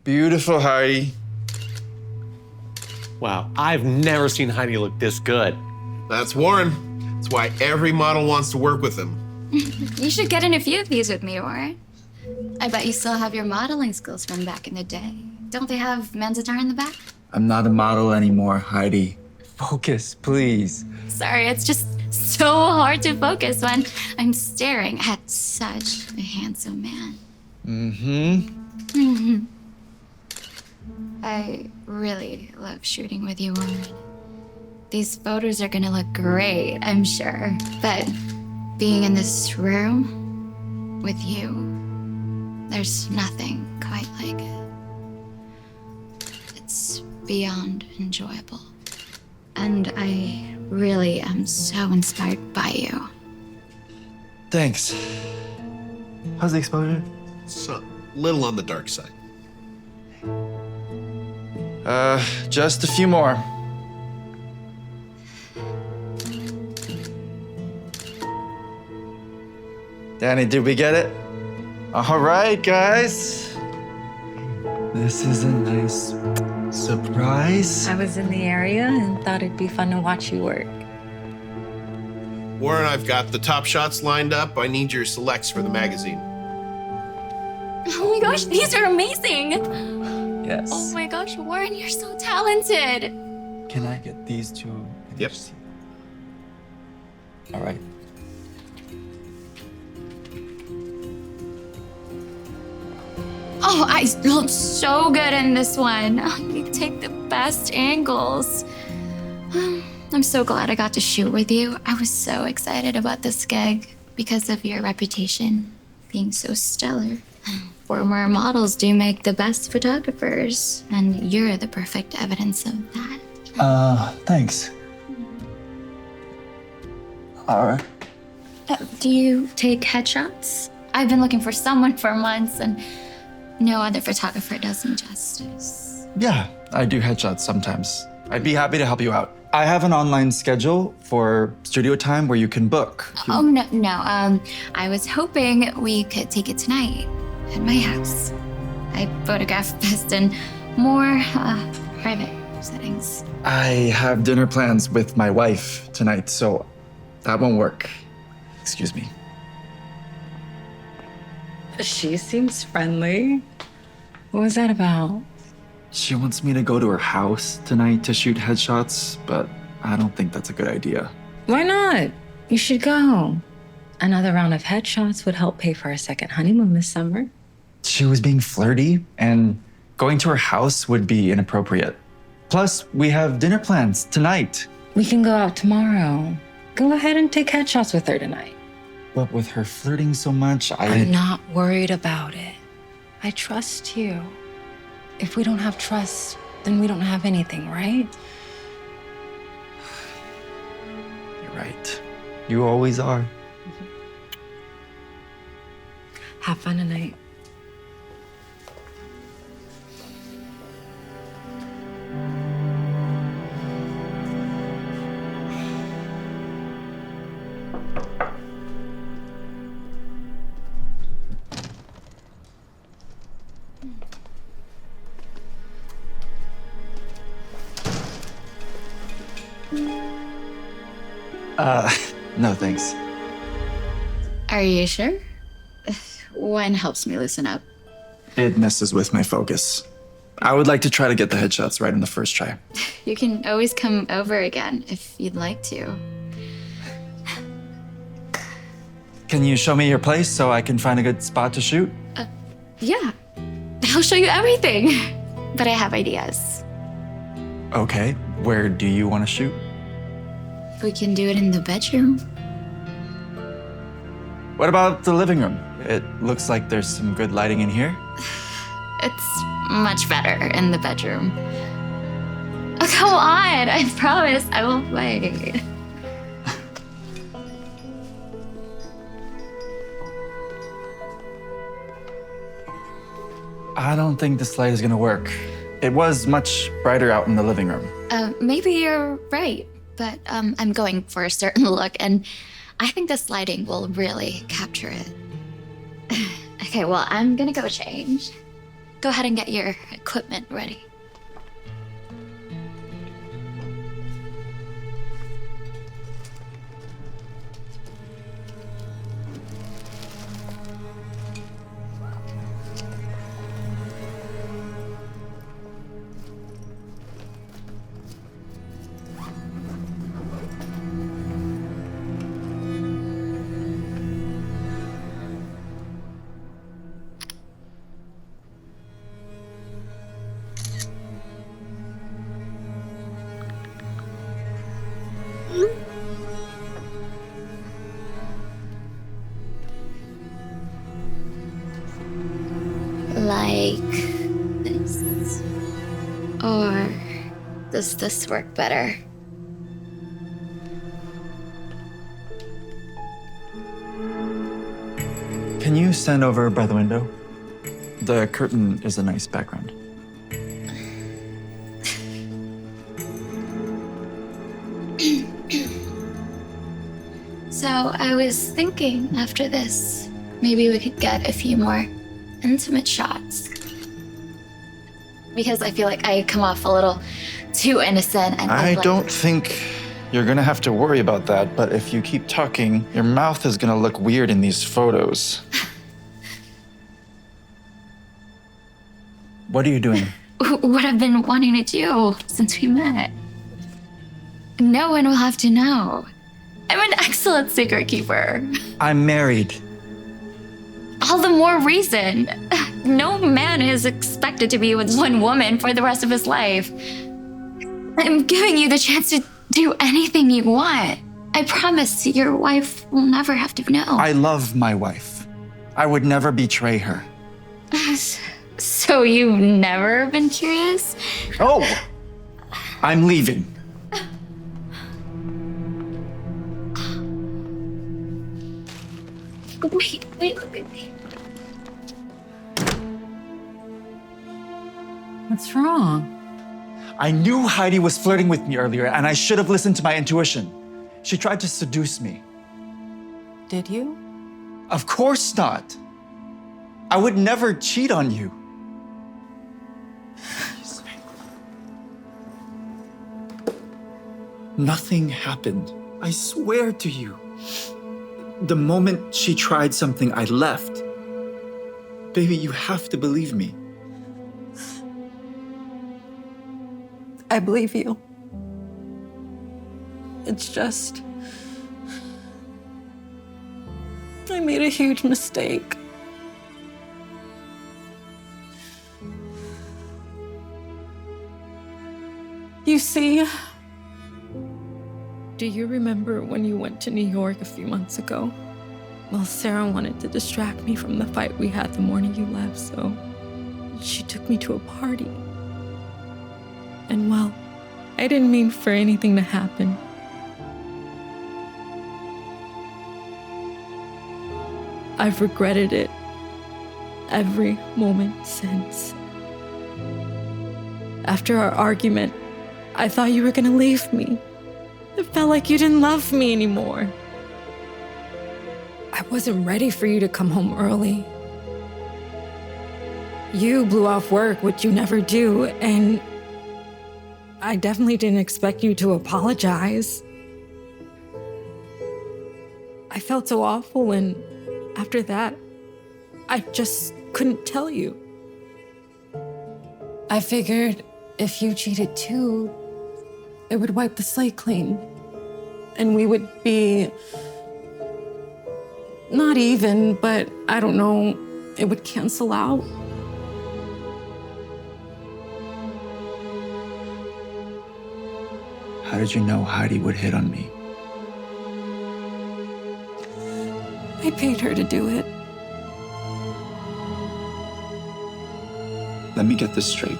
Beautiful, Heidi. Wow, I've never seen Heidi look this good. That's Warren. That's why every model wants to work with him. You should get in a few of these with me, Warren. I bet you still have your modeling skills from back in the day. Don't they have men's attire in the back? I'm not a model anymore, Heidi. Focus, please. Sorry, it's just so hard to focus when I'm staring at such a handsome man. Mm-hmm. I really love shooting with you, Warren. These photos are gonna look great, I'm sure. But being in this room with you, there's nothing quite like it. It's beyond enjoyable. And I really am so inspired by you. Thanks. How's the exposure? So, little on the dark side. Just a few more. Danny, did we get it? All right, guys. This is a nice surprise. I was in the area and thought it'd be fun to watch you work. Warren, I've got the top shots lined up. I need your selects for the magazine. Oh my gosh, these are amazing! Yes. Oh my gosh, Warren, you're so talented! Can I get these two? Yep. All right. Oh, I look so good in this one. Oh, you take the best angles. I'm so glad I got to shoot with you. I was so excited about this gig because of your reputation being so stellar. Former models do make the best photographers, and you're the perfect evidence of that. Thanks. All right. Do you take headshots? I've been looking for someone for months, and no other photographer does me justice. Yeah, I do headshots sometimes. I'd be happy to help you out. I have an online schedule for studio time where you can book. Oh, no. I was hoping we could take it tonight at my house. I photograph best in more private settings. I have dinner plans with my wife tonight, so that won't work. Excuse me. She seems friendly. What was that about? She wants me to go to her house tonight to shoot headshots, but I don't think that's a good idea. Why not? You should go. Another round of headshots would help pay for our second honeymoon this summer. She was being flirty, and going to her house would be inappropriate. Plus, we have dinner plans tonight. We can go out tomorrow. Go ahead and take headshots with her tonight. But with her flirting so much, I'm not worried about it. I trust you. If we don't have trust, then we don't have anything, right? You're right. You always are. Have fun tonight. No thanks. Are you sure? One helps me loosen up. It messes with my focus. I would like to try to get the headshots right on the first try. You can always come over again if you'd like to. Can you show me your place so I can find a good spot to shoot? Yeah, I'll show you everything. But I have ideas. Okay, where do you want to shoot? We can do it in the bedroom. What about the living room? It looks like there's some good lighting in here. It's much better in the bedroom. Oh, come on, I promise I will wait. I don't think this light is gonna work. It was much brighter out in the living room. Maybe you're right, but I'm going for a certain look, and I think this lighting will really capture it. Okay, well, I'm gonna go change. go ahead and get your equipment ready. Like this. Or does this work better? Can you stand over by the window? The curtain is a nice background. So I was thinking after this, maybe we could get a few more intimate shots. Because I feel like I come off a little too innocent and I like, don't think you're gonna have to worry about that, but if you keep talking, your mouth is gonna look weird in these photos. What are you doing? what I've been wanting to do since we met. No one will have to know. I'm an excellent secret keeper. I'm married. All the more reason. No man is expected to be with one woman for the rest of his life. I'm giving you the chance to do anything you want. I promise your wife will never have to know. I love my wife. I would never betray her. So you've never been curious? Oh, I'm leaving. Wait, look at me. What's wrong? I knew Heidi was flirting with me earlier, and I should have listened to my intuition. She tried to seduce me. Did you? Of course not. I would never cheat on you. Nothing happened. I swear to you. The moment she tried something, I left. Baby, you have to believe me. I believe you. It's just, I made a huge mistake. You see, do you remember when you went to New York a few months ago? Well, Sarah wanted to distract me from the fight we had the morning you left, so she took me to a party. And well, I didn't mean for anything to happen. I've regretted it every moment since. After our argument, I thought you were gonna leave me. It felt like you didn't love me anymore. I wasn't ready for you to come home early. You blew off work, which you never do, and I definitely didn't expect you to apologize. I felt so awful, and after that, I just couldn't tell you. I figured if you cheated too, it would wipe the slate clean. And we would be not even, but I don't know, it would cancel out. How did you know Heidi would hit on me? I paid her to do it. Let me get this straight.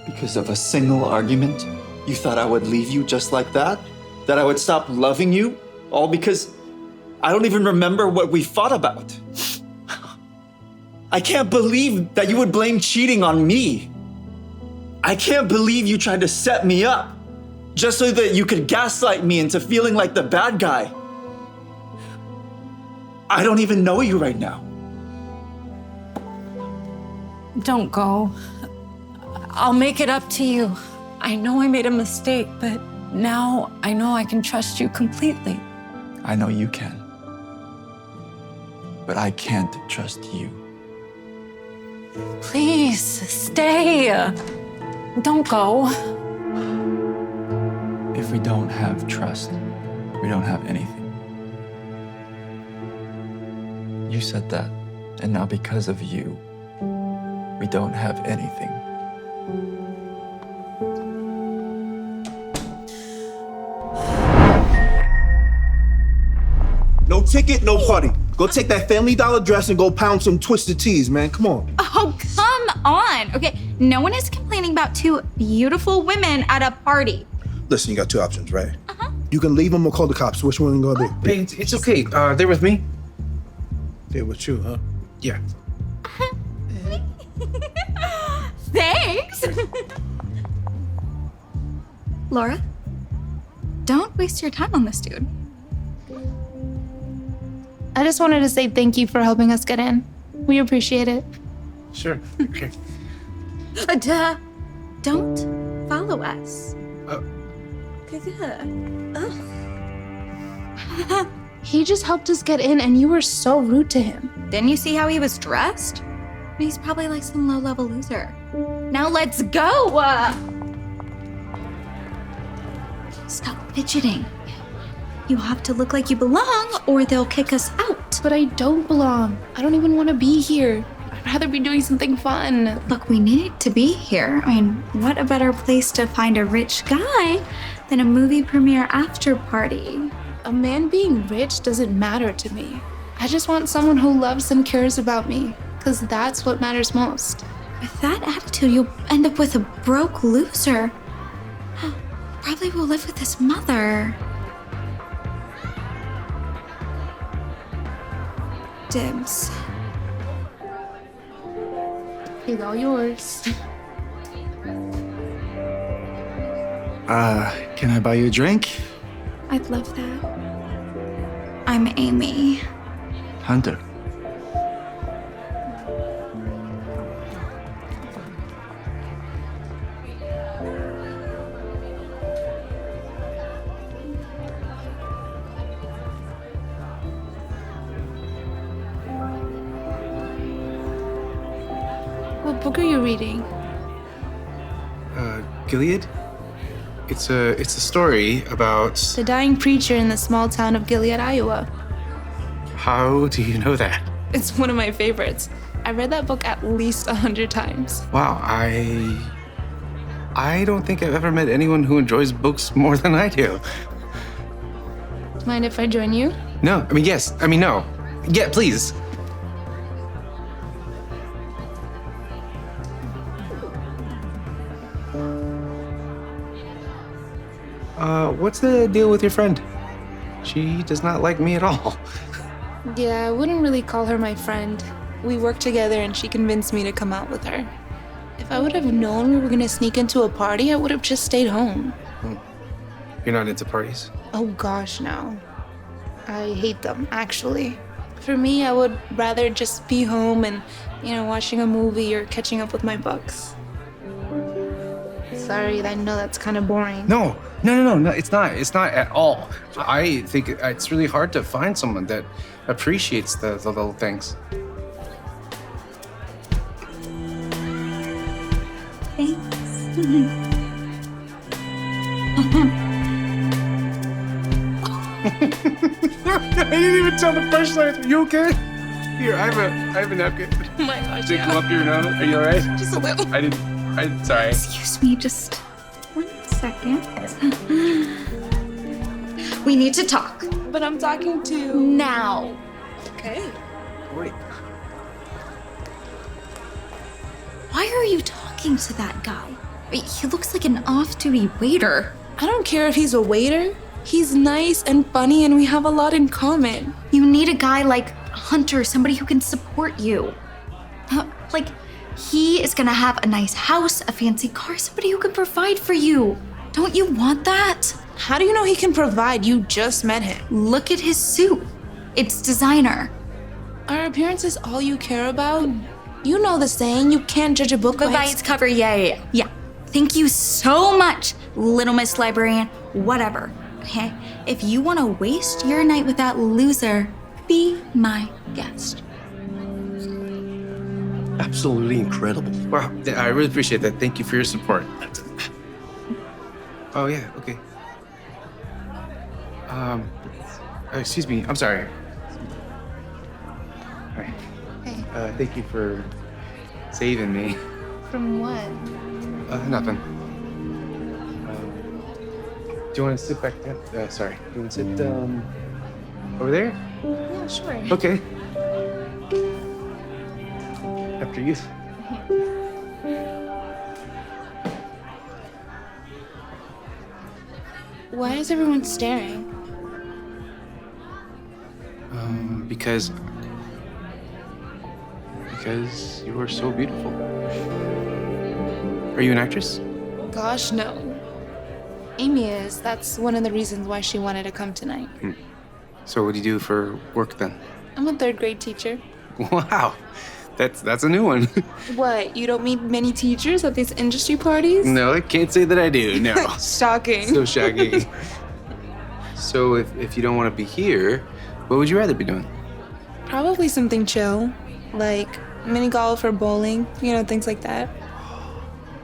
Because of a single argument, you thought I would leave you just like that? That I would stop loving you? All because I don't even remember what we fought about. I can't believe that you would blame cheating on me. I can't believe you tried to set me up just so that you could gaslight me into feeling like the bad guy. I don't even know you right now. Don't go. I'll make it up to you. I know I made a mistake, but now I know I can trust you completely. I know you can. But I can't trust you. Please, stay. Don't go. If we don't have trust, we don't have anything. You said that, and now because of you, we don't have anything. No ticket, no party. Go take that Family Dollar dress and go pound some Twisted Teas, man. Come on. Oh, come on. Okay, no one is complaining about two beautiful women at a party. Listen, you got two options, right? You can leave them or call the cops. Which one are you gonna do? Hey, it's okay. They're with me. They're with you, huh? Yeah. Thanks. Laura, don't waste your time on this dude. I just wanted to say thank you for helping us get in. We appreciate it. Sure. Okay. Duh. Don't follow us. He just helped us get in and you were so rude to him. Didn't you see how he was dressed? He's probably like some low-level loser. Now let's go! Stop fidgeting. You have to look like you belong or they'll kick us out. But I don't belong. I don't even want to be here. I'd rather be doing something fun. Look, we need to be here. I mean, what a better place to find a rich guy than a movie premiere after party? A man being rich doesn't matter to me. I just want someone who loves and cares about me, because that's what matters most. With that attitude, you'll end up with a broke loser. Probably will live with his mother. Dibs. He's all yours. Can I buy you a drink? I'd love that. I'm Amy. Hunter. What book are you reading? Gilead? It's a story about. The dying preacher in the small town of Gilead, Iowa. How do you know that? It's one of my favorites. I read that book at least 100 times. Wow, I don't think I've ever met anyone who enjoys books more than I do. Mind if I join you? No, I mean yes. I mean no. Yeah, please. What's the deal with your friend? She does not like me at all. Yeah, I wouldn't really call her my friend. We worked together and she convinced me to come out with her. If I would have known we were gonna sneak into a party, I would have just stayed home. You're not into parties? Oh gosh, no. I hate them, actually. For me, I would rather just be home and, watching a movie or catching up with my books. Sorry, I know that's kind of boring. No, it's not. It's not at all. I think it's really hard to find someone that appreciates the little things. Thanks. I didn't even tell the punchline. Are you okay? Here, I have a napkin. Oh my gosh, Did it come up your nose? Are you alright? Just a little. Sorry. Excuse me, just 1 second. We need to talk. But I'm talking to... Now. Okay. Wait. Why are you talking to that guy? He looks like an off-duty waiter. I don't care if he's a waiter. He's nice and funny and we have a lot in common. You need a guy like Hunter, somebody who can support you. He is gonna have a nice house, a fancy car, somebody who can provide for you. Don't you want that? How do you know he can provide? You just met him. Look at his suit. It's designer. Are appearances all you care about? You know the saying, you can't judge a book But by its cover, yeah. Thank you so much, Little Miss Librarian. Whatever. Okay? If you want to waste your night with that loser, be my guest. Absolutely incredible. Wow, I really appreciate that. Thank you for your support. Oh, yeah, okay. Excuse me, I'm sorry. Hi. Hey. Thank you for saving me. From what? Nothing. Do you want to sit back down? Sorry. Do you want to sit over there? Yeah, sure. Okay. After you. Why is everyone staring? Because you are so beautiful. Are you an actress? Gosh, no. Amy is. That's one of the reasons why she wanted to come tonight. So what do you do for work then? I'm a third grade teacher. Wow, that's a new one. What, you don't meet many teachers at these industry parties? No, I can't say that I do. No. Shocking. So shocking. So if you don't want to be here, what would you rather be doing? Probably something chill, like mini golf or bowling, things like that.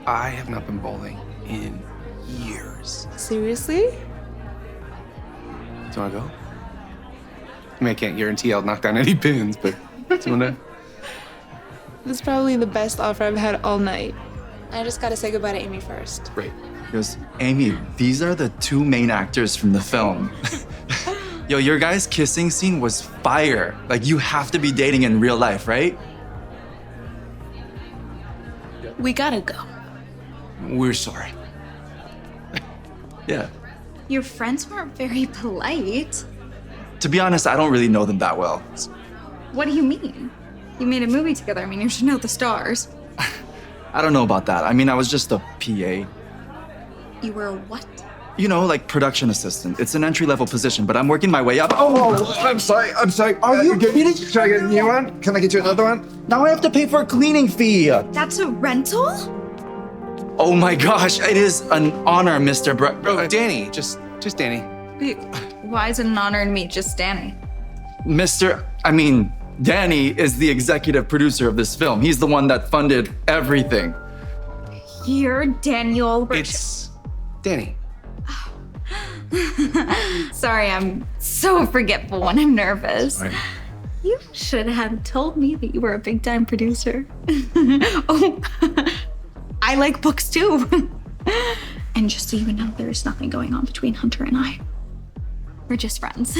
I have not been bowling in years. Seriously? Do you want to go? I mean, I can't guarantee I'll knock down any pins, but do you want to? This is probably the best offer I've had all night. I just gotta say goodbye to Amy first. Great. He goes, Amy, these are the two main actors from the film. Yo, your guys' kissing scene was fire. Like, you have to be dating in real life, right? We gotta go. We're sorry. Yeah. Your friends weren't very polite. To be honest, I don't really know them that well. What do you mean? You made a movie together. I mean, you should know the stars. I don't know about that. I mean, I was just a PA. You were a what? You know, like production assistant. It's an entry-level position, but I'm working my way up. Oh, I'm sorry. Are you kidding? Should I get a new one? Can I get you another one? Now I have to pay for a cleaning fee. That's a rental? Oh my gosh, it is an honor, Mr. Oh, Danny, just Danny. Wait, why is it an honor to meet just Danny? Danny is the executive producer of this film. He's the one that funded everything. You're Daniel. It's Danny. Sorry, I'm so forgetful when I'm nervous. Sorry. You should have told me that you were a big-time producer. Oh, I like books too. And just so you know, there's nothing going on between Hunter and I. We're just friends.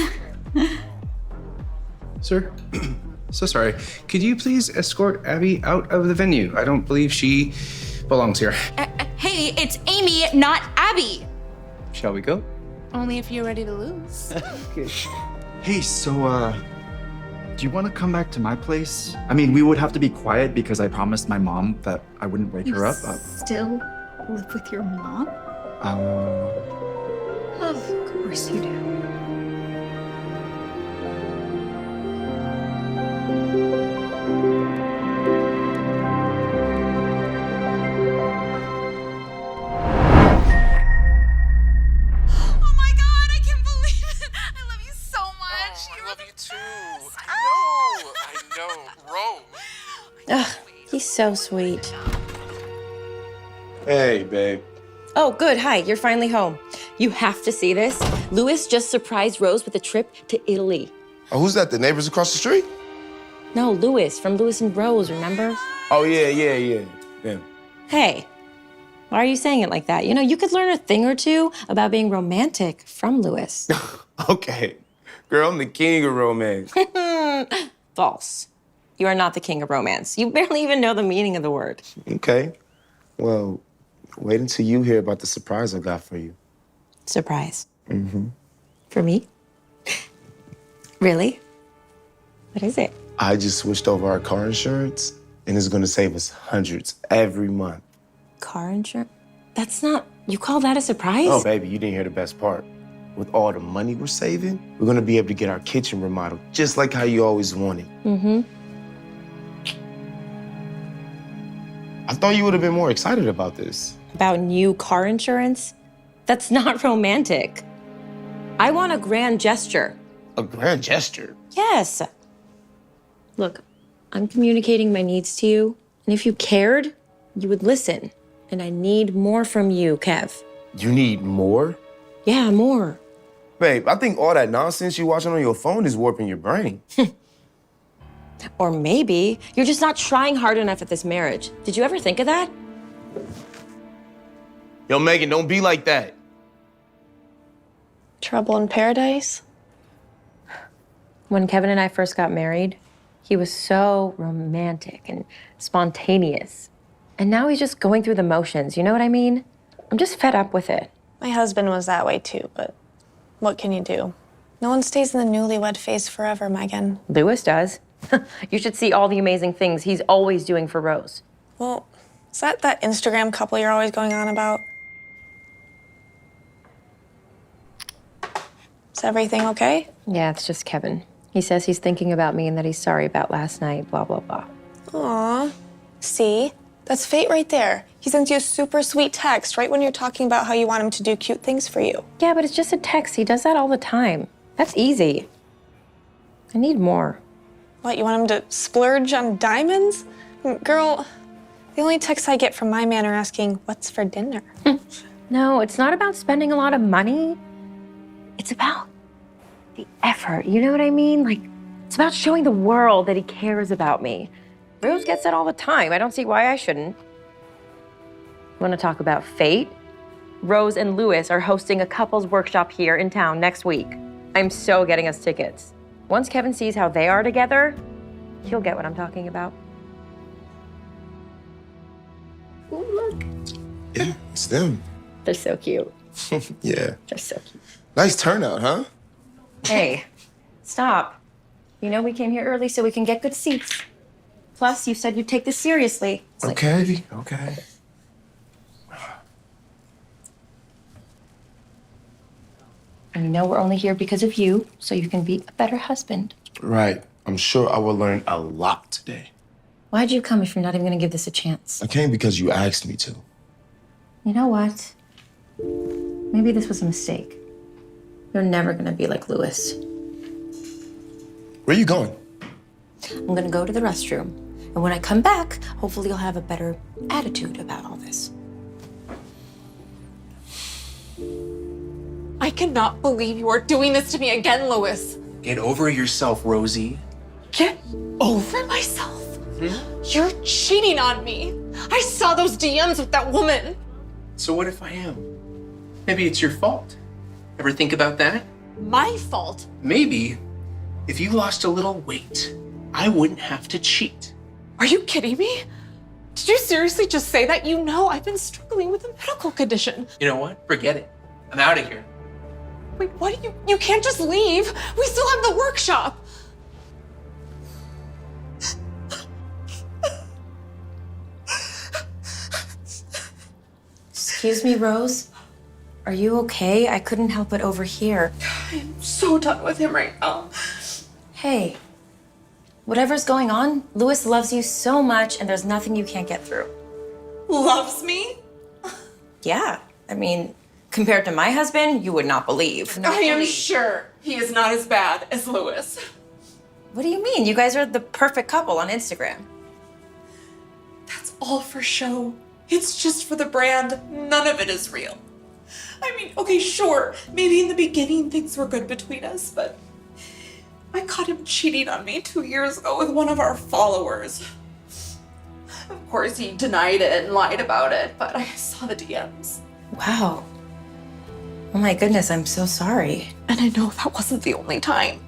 Sir, so sorry. Could you please escort Abby out of the venue? I don't believe she belongs here. Hey, it's Amy, not Abby. Shall we go? Only if you're ready to lose. Hey, so, do you want to come back to my place? I mean, we would have to be quiet because I promised my mom that I wouldn't wake her up. Still live with your mom? Of course you do. He's so sweet. Hey, babe. Oh, good. Hi, you're finally home. You have to see this. Louis just surprised Rose with a trip to Italy. Oh, who's that? The neighbors across the street? No, Louis from Louis and Rose, remember? Oh, yeah. Hey, why are you saying it like that? You know, you could learn a thing or two about being romantic from Louis. Okay. Girl, I'm the king of romance. False. You are not the king of romance. You barely even know the meaning of the word. Okay. Well, wait until you hear about the surprise I got for you. Surprise. Mm-hmm. For me? Really? What is it? I just switched over our car insurance, and it's gonna save us hundreds every month. Car insurance? That's not... You call that a surprise? Oh, baby, you didn't hear the best part. With all the money we're saving, we're gonna be able to get our kitchen remodeled, just like how you always wanted. Mm-hmm. thought you would have been more excited about this. About new car insurance? That's not romantic. I want a grand gesture. A grand gesture? Yes. Look, I'm communicating my needs to you, and if you cared, you would listen. And I need more from you, Kev. You need more? Yeah, more. Babe, I think all that nonsense you're watching on your phone is warping your brain. Or maybe you're just not trying hard enough at this marriage. Did you ever think of that? Yo, Megan, don't be like that. Trouble in paradise? When Kevin and I first got married, he was so romantic and spontaneous. And now he's just going through the motions, you know what I mean? I'm just fed up with it. My husband was that way too, but what can you do? No one stays in the newlywed phase forever, Megan. Louis does. You should see all the amazing things he's always doing for Rose. Well, is that Instagram couple you're always going on about? Is everything okay? Yeah, it's just Kevin. He says he's thinking about me and that he's sorry about last night, blah, blah, blah. Aw. See? That's fate right there. He sends you a super sweet text right when you're talking about how you want him to do cute things for you. Yeah, but it's just a text. He does that all the time. That's easy. I need more. What, you want him to splurge on diamonds? Girl, the only texts I get from my man are asking, what's for dinner? No, it's not about spending a lot of money. It's about the effort, you know what I mean? Like, it's about showing the world that he cares about me. Rose gets that all the time. I don't see why I shouldn't. Want to talk about fate? Rose and Louis are hosting a couples workshop here in town next week. I'm so getting us tickets. Once Kevin sees how they are together, he'll get what I'm talking about. Ooh, look. Yeah, it's them. They're so cute. Yeah. They're so cute. Nice turnout, huh? Hey, stop. You know we came here early so we can get good seats. Plus, you said you'd take this seriously. It's like- Okay, okay. And you know we're only here because of you, so you can be a better husband. Right. I'm sure I will learn a lot today. Why'd you come if you're not even gonna give this a chance? I came because you asked me to. You know what? Maybe this was a mistake. You're never gonna be like Louis. Where are you going? I'm gonna go to the restroom. And when I come back, hopefully you'll have a better attitude about all this. I cannot believe you are doing this to me again, Louis. Get over yourself, Rosie. Get over myself? You're cheating on me. I saw those DMs with that woman. So what if I am? Maybe it's your fault. Ever think about that? My fault? Maybe if you lost a little weight, I wouldn't have to cheat. Are you kidding me? Did you seriously just say that? You know I've been struggling with a medical condition. You know what? Forget it. I'm out of here. Wait, what? You can't just leave. We still have the workshop. Excuse me, Rose? Are you okay? I couldn't help but overhear. I'm so done with him right now. Hey, whatever's going on, Louis loves you so much and there's nothing you can't get through. Loves me? Yeah, I mean, compared to my husband, you would not believe. I am sure he is not as bad as Louis. What do you mean? You guys are the perfect couple on Instagram. That's all for show. It's just for the brand. None of it is real. I mean, okay, sure, maybe in the beginning things were good between us, but I caught him cheating on me 2 years ago with one of our followers. Of course, he denied it and lied about it, but I saw the DMs. Wow. Oh my goodness, I'm so sorry. And I know that wasn't the only time.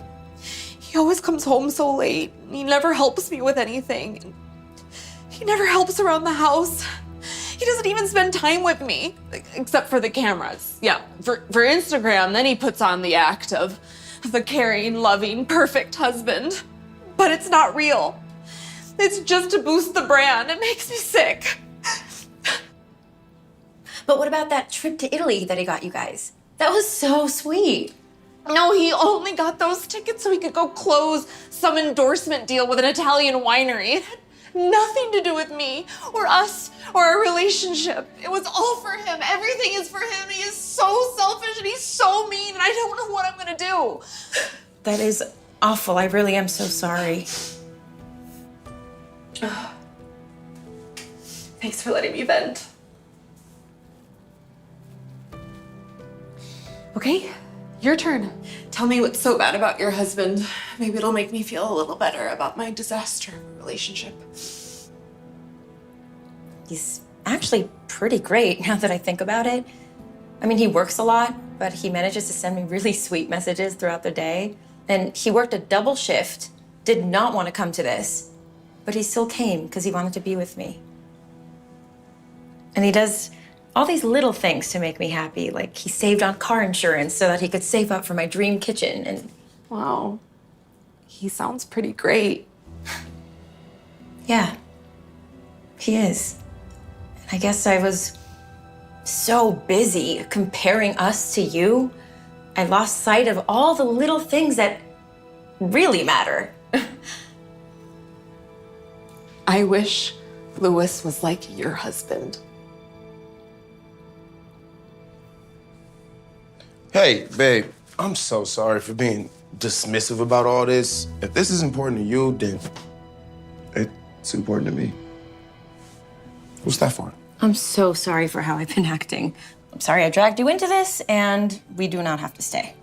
He always comes home so late, and he never helps me with anything. He never helps around the house. He doesn't even spend time with me, except for the cameras. Yeah, for Instagram, then he puts on the act of the caring, loving, perfect husband. But it's not real. It's just to boost the brand. It makes me sick. But what about that trip to Italy that he got you guys? That was so sweet. No, he only got those tickets so he could go close some endorsement deal with an Italian winery. nothing to do with me or us or our relationship. It was all for him. Everything is for him. He is so selfish and he's so mean, and I don't know what I'm gonna do. That is awful. I really am so sorry. Thanks for letting me vent. Okay, your turn. Tell me what's so bad about your husband. Maybe it'll make me feel a little better about my disaster relationship. He's actually pretty great now that I think about it. I mean, he works a lot, but he manages to send me really sweet messages throughout the day. And he worked a double shift, did not want to come to this, but he still came because he wanted to be with me. And he does all these little things to make me happy, like he saved on car insurance so that he could save up for my dream kitchen. And wow, he sounds pretty great. Yeah, he is. I guess I was so busy comparing us to you, I lost sight of all the little things that really matter. I wish Louis was like your husband. Hey, babe, I'm so sorry for being dismissive about all this. If this is important to you, then it's important to me. What's that for? I'm so sorry for how I've been acting. I'm sorry I dragged you into this, and we do not have to stay.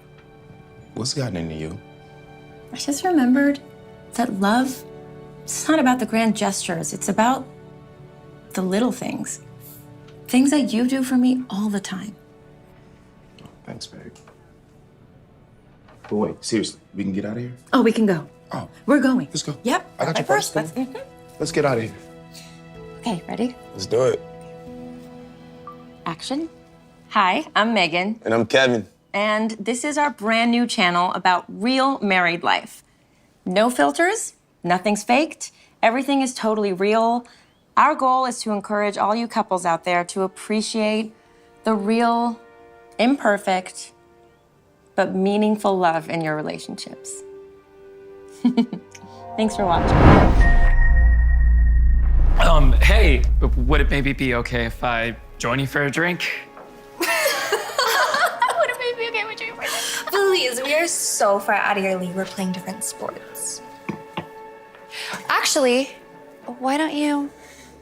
What's gotten into you? I just remembered that love, it's not about the grand gestures. It's about the little things. Things that you do for me all the time. Thanks, babe. But wait, seriously, we can get out of here? Oh, we can go. Oh. We're going. Let's go. Yep. I got your purse. purse. Let's get out of here. Okay, ready? Let's do it. Action. Hi, I'm Megan. And I'm Kevin. And this is our brand new channel about real married life. No filters, nothing's faked, everything is totally real. Our goal is to encourage all you couples out there to appreciate the real, imperfect, but meaningful love in your relationships. Thanks for watching. Hey, would it maybe be okay if I join you for a drink? Would it maybe okay with you? Please, we are so far out of your league. We're playing different sports. Actually, why don't you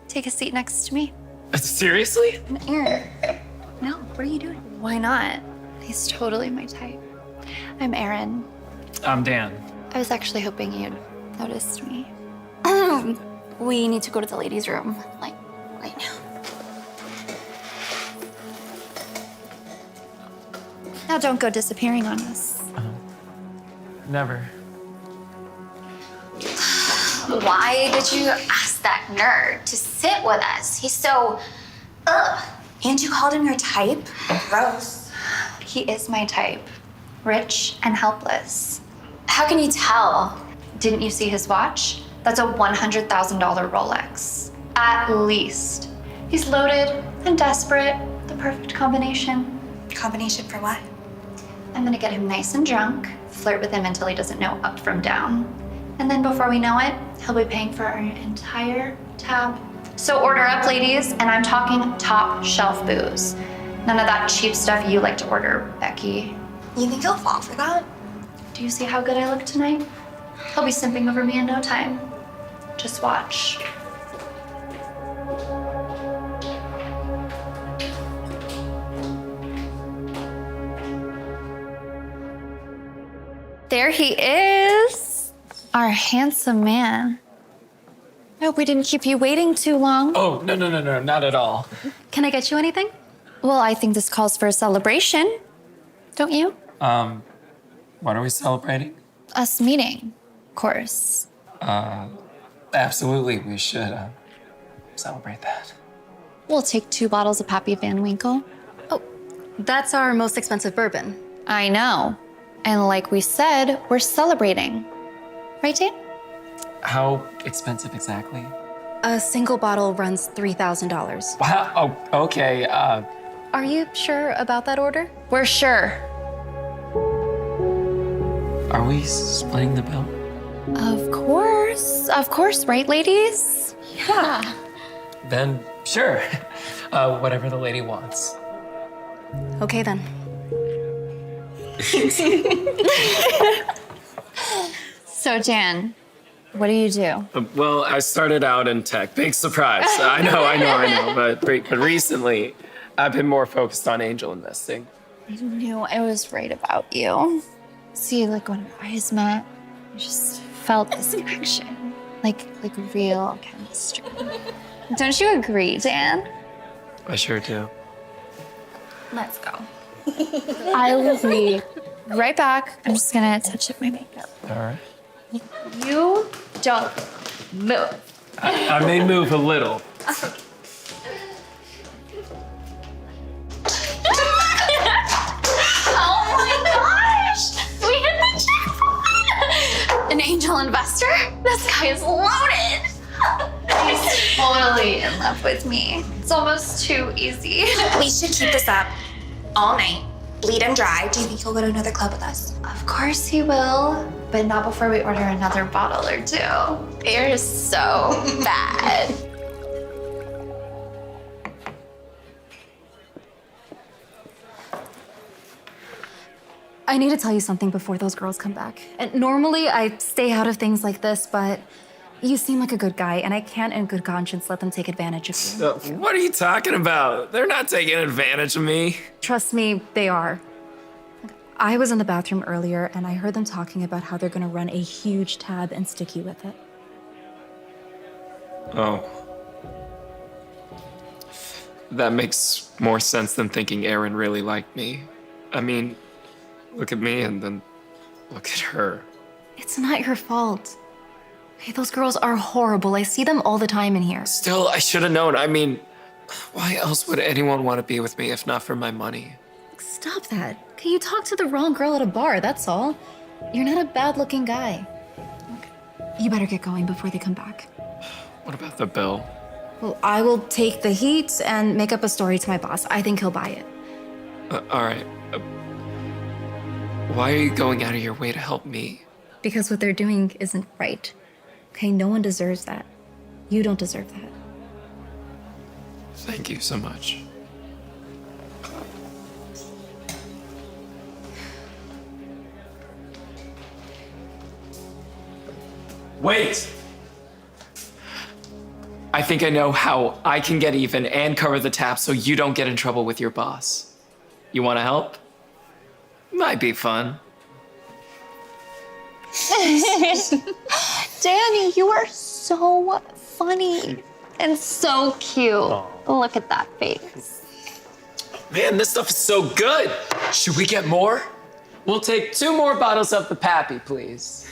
take a seat next to me? Seriously? Aaron. No, what are you doing? Why not? He's totally my type. I'm Erin. I'm Dan. I was actually hoping you'd noticed me. We need to go to the ladies' room, like, right now. Now don't go disappearing on us. Never. Why did you ask that nerd to sit with us? He's so, ugh. And you called him your type? Gross. He is my type. Rich and helpless. How can you tell? Didn't you see his watch? That's a $100,000 Rolex. At least. He's loaded and desperate. The perfect combination. Combination for what? I'm gonna get him nice and drunk, flirt with him until he doesn't know up from down. And then before we know it, he'll be paying for our entire tab. So order up, ladies, and I'm talking top shelf booze. None of that cheap stuff you like to order, Becky. You think he'll fall for that? Do you see how good I look tonight? He'll be simping over me in no time. Just watch. There he is, our handsome man. I hope we didn't keep you waiting too long. Oh, no, not at all. Can I get you anything? Well, I think this calls for a celebration, don't you? What are we celebrating? Us meeting, of course. Absolutely, we should celebrate that. We'll take 2 bottles of Pappy Van Winkle. Oh, that's our most expensive bourbon. I know. And like we said, we're celebrating. Right, Dan? How expensive exactly? A single bottle runs $3,000. Wow, oh, okay. Are you sure about that order? We're sure. Are we splitting the bill? Of course, right, ladies? Yeah. Then, sure. Whatever the lady wants. Okay, then. So, Jan, what do you do? Well, I started out in tech. Big surprise. I know. But recently, I've been more focused on angel investing. I knew I was right about you. See, like when our eyes met, I just felt this connection, like real chemistry. Don't you agree, Dan? I sure do. Let's go. I will be right back. I'm just gonna touch up my makeup. All right. You don't move. I may move a little. Oh my gosh! We hit the jackpot! An angel investor? This guy is loaded! He's totally in love with me. It's almost too easy. We should keep this up all night. Bleed him dry. Do you think he'll go to another club with us? Of course he will, but not before we order another bottle or two. You're so bad. I need to tell you something before those girls come back. And normally I stay out of things like this, but you seem like a good guy, and I can't in good conscience let them take advantage of you. What are you talking about? They're not taking advantage of me. Trust me, they are. I was in the bathroom earlier, and I heard them talking about how they're gonna run a huge tab and stick you with it. Oh. That makes more sense than thinking Aaron really liked me. I mean, look at me and then look at her. It's not your fault. Okay, those girls are horrible. I see them all the time in here. Still, I should have known. I mean, why else would anyone want to be with me if not for my money? Stop that. Okay, you talked to the wrong girl at a bar, that's all. You're not a bad-looking guy. Okay. You better get going before they come back. What about the bill? Well, I will take the heat and make up a story to my boss. I think he'll buy it. All right. Why are you going out of your way to help me? Because what they're doing isn't right. Okay, no one deserves that. You don't deserve that. Thank you so much. Wait! I think I know how I can get even and cover the tab so you don't get in trouble with your boss. You want to help? Might be fun. Danny, you are so funny and so cute. Look at that face. Man, this stuff is so good. Should we get more? We'll take 2 more bottles of the Pappy, please.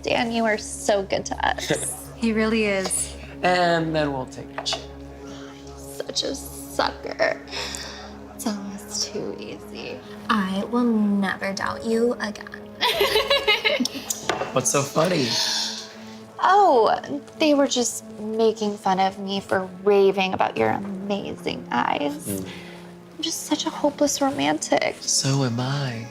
Dan, you are so good to us. He really is. And then we'll take a chip. Such a sucker. It's almost too easy. I will never doubt you again. What's so funny? Oh, they were just making fun of me for raving about your amazing eyes. I'm just such a hopeless romantic. So am I.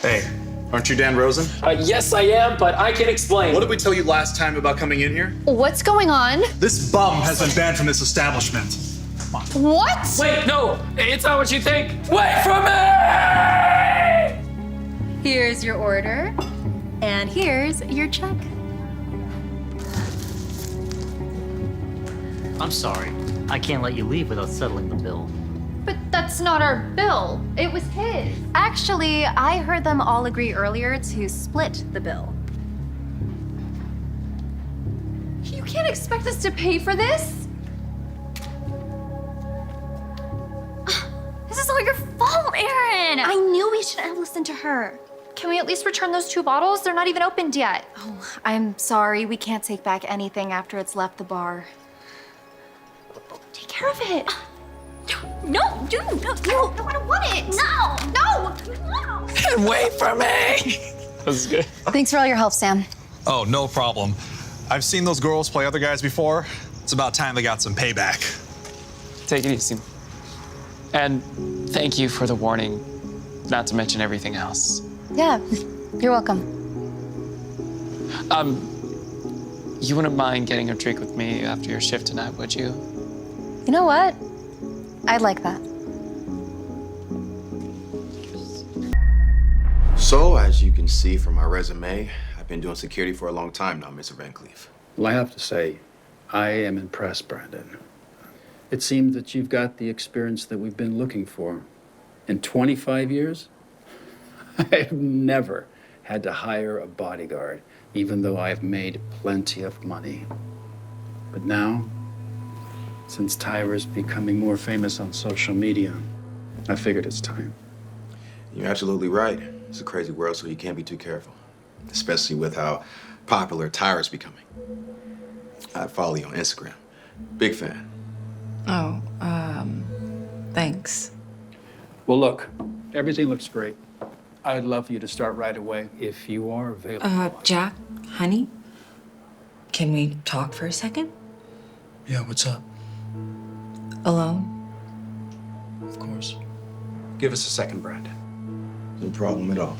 Hey, aren't you Dan Rosen? Yes, I am, but I can explain. What did we tell you last time about coming in here? What's going on? This bum has been banned from this establishment. What? Wait, no, it's not what you think. Wait for me! Here's your order, and here's your check. I'm sorry. I can't let you leave without settling the bill. But that's not our bill. It was his. Actually, I heard them all agree earlier to split the bill. You can't expect us to pay for this. This is all your fault, Erin. I knew we shouldn't have listened to her. Can we at least return those 2 bottles? They're not even opened yet. Oh, I'm sorry. We can't take back anything after it's left the bar. Take care of it. No, dude, no, I don't want it. No. And wait for me. That was good. Thanks for all your help, Sam. Oh, no problem. I've seen those girls play other guys before. It's about time they got some payback. Take it easy. And thank you for the warning, not to mention everything else. Yeah, you're welcome. You wouldn't mind getting a drink with me after your shift tonight, would you? You know what? I'd like that. So, as you can see from my resume, I've been doing security for a long time now, Mr. Van Cleef. Well, I have to say, I am impressed, Brandon. It seems that you've got the experience that we've been looking for. In 25 years, I've never had to hire a bodyguard, even though I've made plenty of money. But now, since Tyra's becoming more famous on social media, I figured it's time. You're absolutely right. It's a crazy world, so you can't be too careful, especially with how popular Tyra's becoming. I follow you on Instagram. Big fan. Oh, thanks. Well, look, everything looks great. I'd love for you to start right away if you are available. Jack, honey, can we talk for a second? Yeah, what's up? Alone? Of course. Give us a second, Brandon. No problem at all.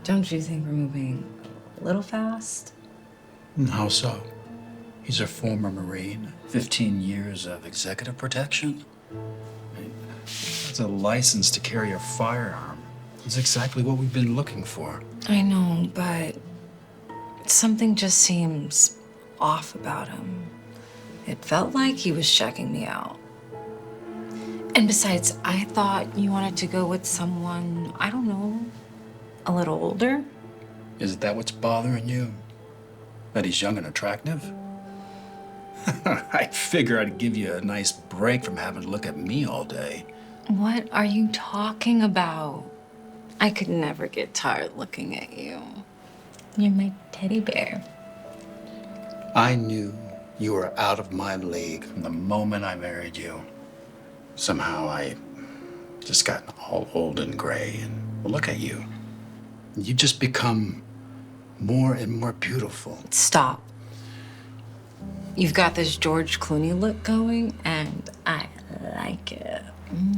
Don't you think we're moving a little fast? How so? He's a former Marine, 15 years of executive protection. That's a license to carry a firearm. It's exactly what we've been looking for. I know, but something just seems off about him. It felt like he was checking me out. And besides, I thought you wanted to go with someone, I don't know, a little older? Is that what's bothering you? That he's young and attractive? I figure I'd give you a nice break from having to look at me all day. What are you talking about? I could never get tired looking at you. You're my teddy bear. I knew you were out of my league from the moment I married you. Somehow I just got all old and gray, and well, look at you. You just become more and more beautiful. Stop. You've got this George Clooney look going, and I like it.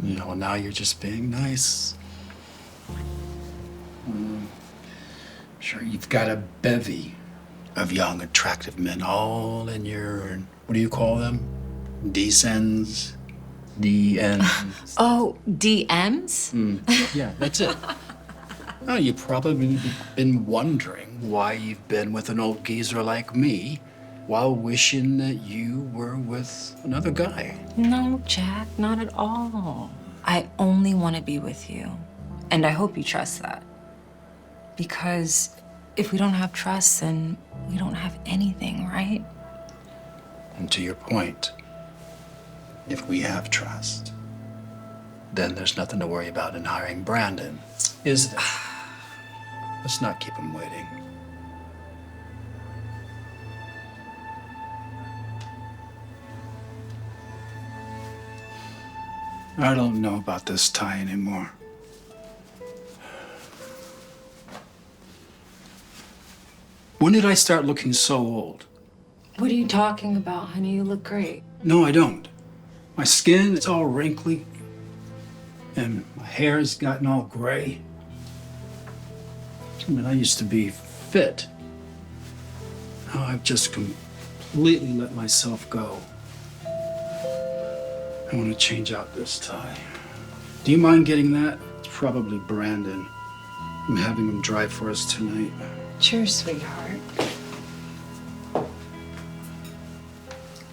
You know, now you're just being nice. Sure, you've got a bevy of young, attractive men all in your, what do you call them? DSNs? DNs? Oh, DMs? Yeah, that's it. Oh, you've probably been wondering why you've been with an old geezer like me while wishing that you were with another guy. No, Jack, not at all. I only want to be with you. And I hope you trust that. Because if we don't have trust, then we don't have anything, right? And to your point, if we have trust, then there's nothing to worry about in hiring Brandon, is there? Let's not keep him waiting. I don't know about this tie anymore. When did I start looking so old? What are you talking about, honey? You look great. No, I don't. My skin, it's all wrinkly. And my hair's gotten all gray. I mean, I used to be fit. Now I've just completely let myself go. I want to change out this tie. Do you mind getting that? It's probably Brandon. I'm having him drive for us tonight. Sure, sweetheart.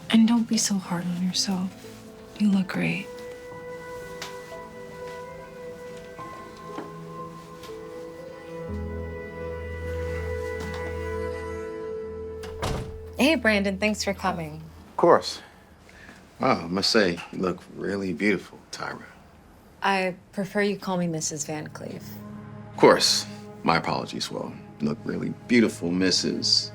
And don't be so hard on yourself. You look great. Hey, Brandon, thanks for coming. Of course. Wow, I must say, you look really beautiful, Tyra. I prefer you call me Mrs. Van Cleef. Of course. My apologies. Well, you look really beautiful, Mrs.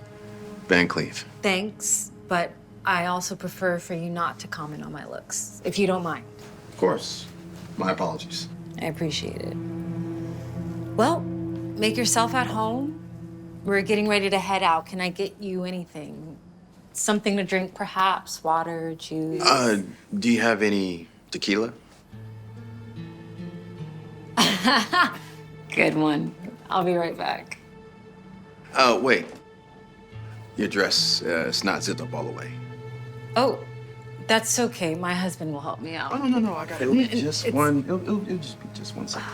Van Cleef. Thanks, but I also prefer for you not to comment on my looks, if you don't mind. Of course. My apologies. I appreciate it. Well, make yourself at home. We're getting ready to head out. Can I get you anything? Something to drink, perhaps? Water, juice? Do you have any tequila? Good one. I'll be right back. Oh, wait. Your dress, it's not zipped up all the way. Oh, that's okay. My husband will help me out. Oh, no, I got it. It'll be just one. It'll just be just 1 second.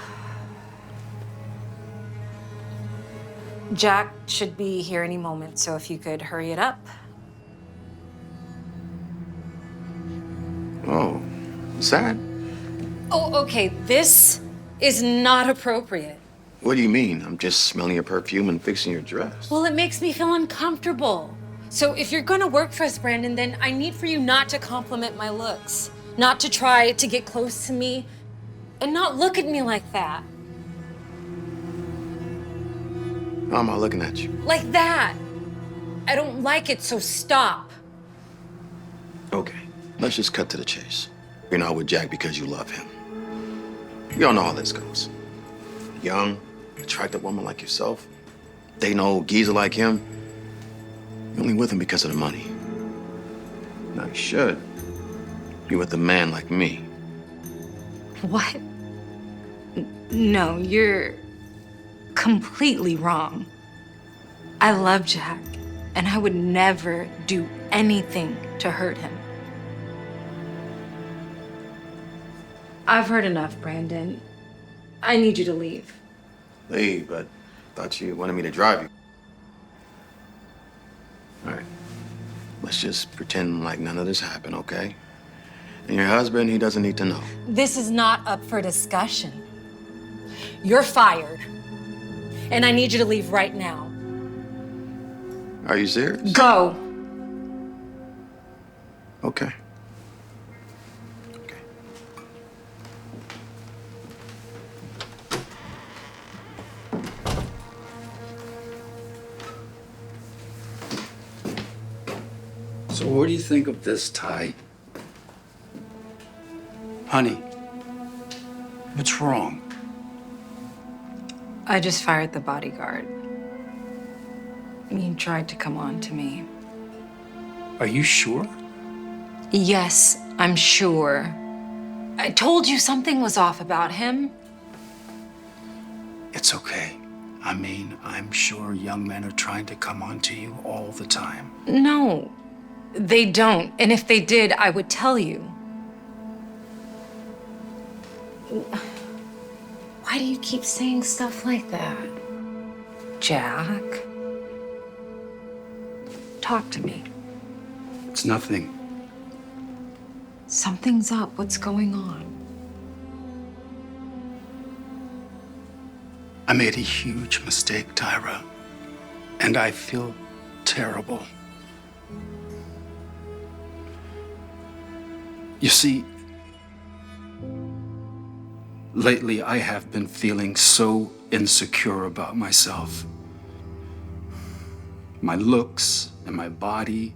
Jack should be here any moment, so if you could hurry it up. Oh, sad. Oh, okay. This is not appropriate. What do you mean? I'm just smelling your perfume and fixing your dress. Well, it makes me feel uncomfortable. So if you're gonna work for us, Brandon, then I need for you not to compliment my looks, not to try to get close to me, and not look at me like that. How am I looking at you? Like that. I don't like it, so stop. Okay, let's just cut to the chase. You're not with Jack because you love him. You all know how this goes. Young, attractive woman like yourself, dating an old geezer like him. You're only with him because of the money. Now you should be with a man like me. What? No, you're completely wrong. I love Jack, and I would never do anything to hurt him. I've heard enough, Brandon. I need you to leave. Leave, but I thought you wanted me to drive you. All right, let's just pretend like none of this happened, okay? And your husband, he doesn't need to know. This is not up for discussion. You're fired. And I need you to leave right now. Are you serious? Go. Okay. So what do you think of this, Ty? Honey, what's wrong? I just fired the bodyguard. He tried to come on to me. Are you sure? Yes, I'm sure. I told you something was off about him. It's okay. I mean, I'm sure young men are trying to come on to you all the time. No, they don't. And if they did, I would tell you. Why do you keep saying stuff like that? Jack? Talk to me. It's nothing. Something's up. What's going on? I made a huge mistake, Tyra. And I feel terrible. You see, lately I have been feeling so insecure about myself. My looks and my body,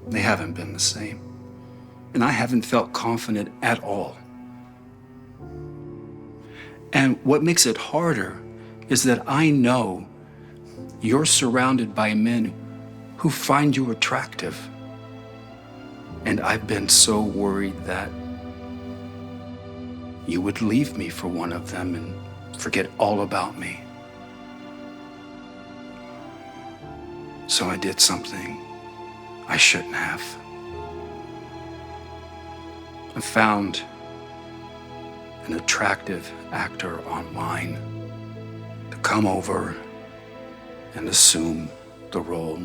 they haven't been the same. And I haven't felt confident at all. And what makes it harder is that I know you're surrounded by men who find you attractive. And I've been so worried that you would leave me for one of them and forget all about me. So I did something I shouldn't have. I found an attractive actor online to come over and assume the role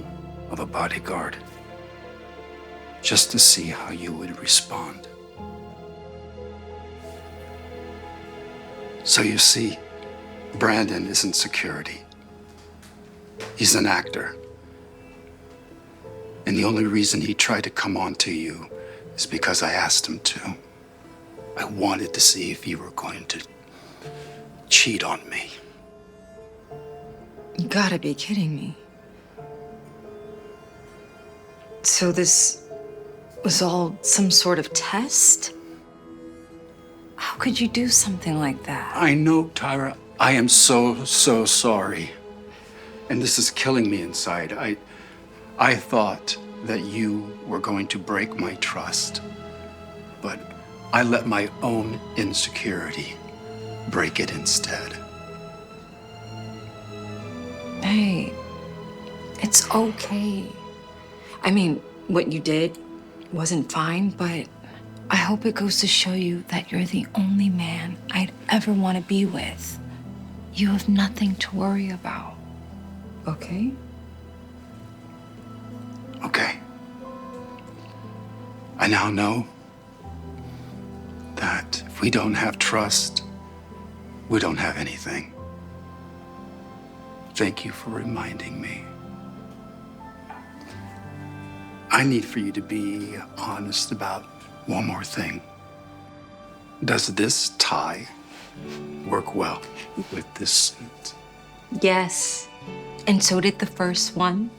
of a bodyguard, just to see how you would respond. So you see, Brandon isn't security. He's an actor. And the only reason he tried to come on to you is because I asked him to. I wanted to see if you were going to cheat on me. You gotta be kidding me. So this was all some sort of test? How could you do something like that? I know, Tyra. I am so sorry. And this is killing me inside. I thought that you were going to break my trust, but I let my own insecurity break it instead. Hey, it's okay. I mean, what you did wasn't fine, but I hope it goes to show you that you're the only man I'd ever want to be with. You have nothing to worry about, okay? Okay. I now know that if we don't have trust, we don't have anything. Thank you for reminding me. I need for you to be honest about one more thing. Does this tie work well with this suit? Yes. And so did the first one.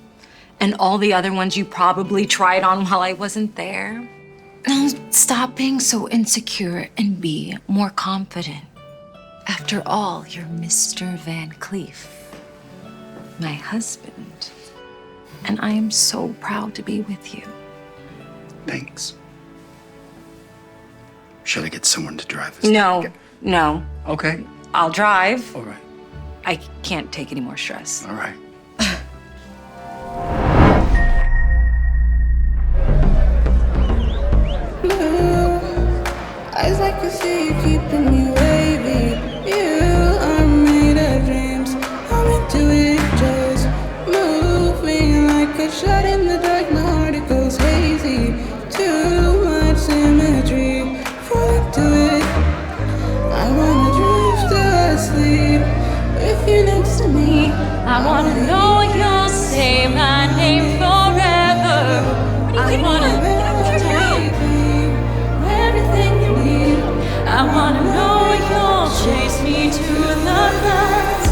And all the other ones you probably tried on while I wasn't there. Now, stop being so insecure and be more confident. After all, you're Mr. Van Cleef, my husband. And I am so proud to be with you. Thanks. Should I get someone to drive us? No. Okay. I'll drive. All right. I can't take any more stress. All right. Eyes like I see you keeping me wavy. You are made of dreams. I'm into it, just moving like a shot in the dark. My heart it goes hazy. Too much symmetry. Fall into it. I wanna drift asleep with you next to me. I wanna know you'll say my name forever. I wanna everything you need. I wanna know you'll chase me to the clouds.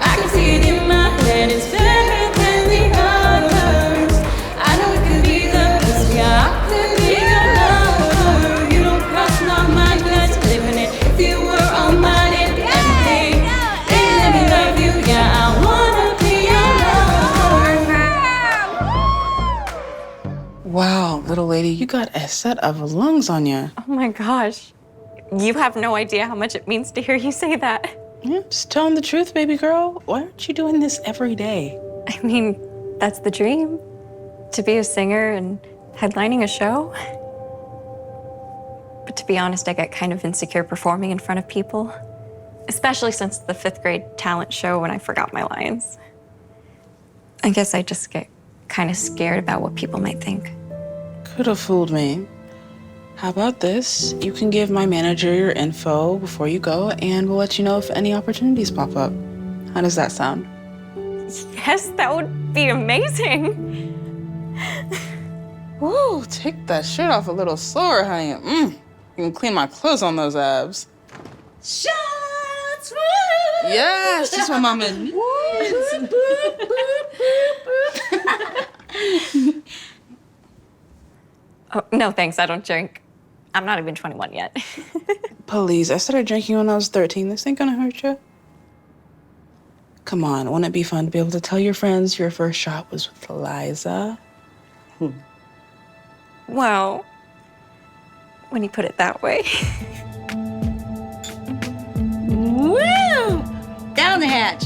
I can see it in my head, it's better than the others. I know it could be the best, yeah, I could be your lover. You don't cross my mind, let's live in it. If you were all mine and everything, baby, let me love you, yeah, I wanna be your lover. Wow, little lady, you got a set of lungs on you. Oh my gosh. You have no idea how much it means to hear you say that. Yeah, just telling the truth, baby girl. Why aren't you doing this every day? I mean, that's the dream. To be a singer and headlining a show. But to be honest, I get kind of insecure performing in front of people. Especially since the 5th grade talent show when I forgot my lines. I guess I just get kind of scared about what people might think. Could have fooled me. How about this? You can give my manager your info before you go, and we'll let you know if any opportunities pop up. How does that sound? Yes, that would be amazing. Woo, take that shirt off a little slower, honey. You can clean my clothes on those abs. Shots Yes, that's what mama needs. Oh, no, thanks, I don't drink. I'm not even 21 yet. Please, I started drinking when I was 13. This ain't gonna hurt you. Come on, wouldn't it be fun to be able to tell your friends your first shot was with Liza? Well, when you put it that way. Woo! Down the hatch.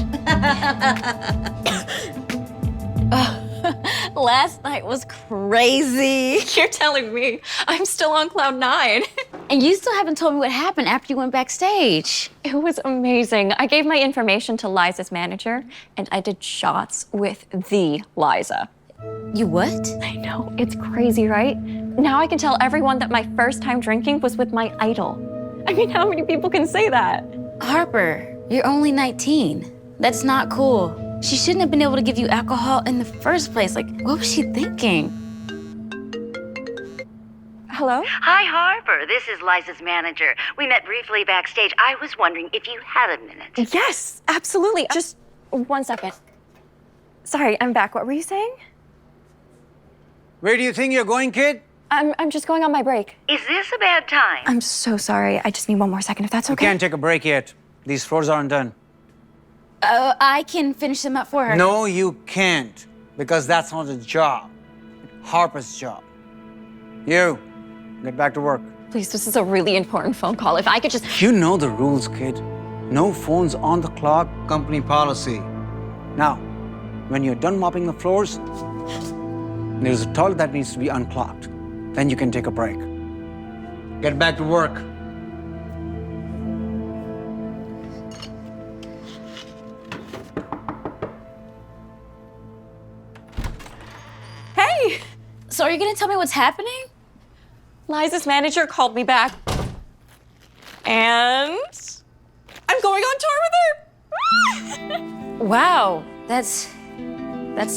Last night was crazy. You're telling me I'm still on cloud 9. And you still haven't told me what happened after you went backstage. It was amazing. I gave my information to Liza's manager, and I did shots with the Liza. You what? I know, it's crazy, right? Now I can tell everyone that my first time drinking was with my idol. I mean, how many people can say that? Harper, you're only 19. That's not cool. She shouldn't have been able to give you alcohol in the first place. Like, what was she thinking? Hello? Hi, Harper. This is Liza's manager. We met briefly backstage. I was wondering if you had a minute. Yes, absolutely. Just 1 second. Sorry, I'm back. What were you saying? Where do you think you're going, kid? I'm just going on my break. Is this a bad time? I'm so sorry. I just need 1 more second, if that's okay. You can't take a break yet. These floors aren't done. I can finish them up for her. No, you can't. Because that's not a job. Harper's job. You, get back to work. Please, this is a really important phone call. If I could just... You know the rules, kid. No phones on the clock, company policy. Now, when you're done mopping the floors, there's a toilet that needs to be unclogged. Then you can take a break. Get back to work. Hey! So are you gonna tell me what's happening? Liza's manager called me back. And I'm going on tour with her! Wow, that's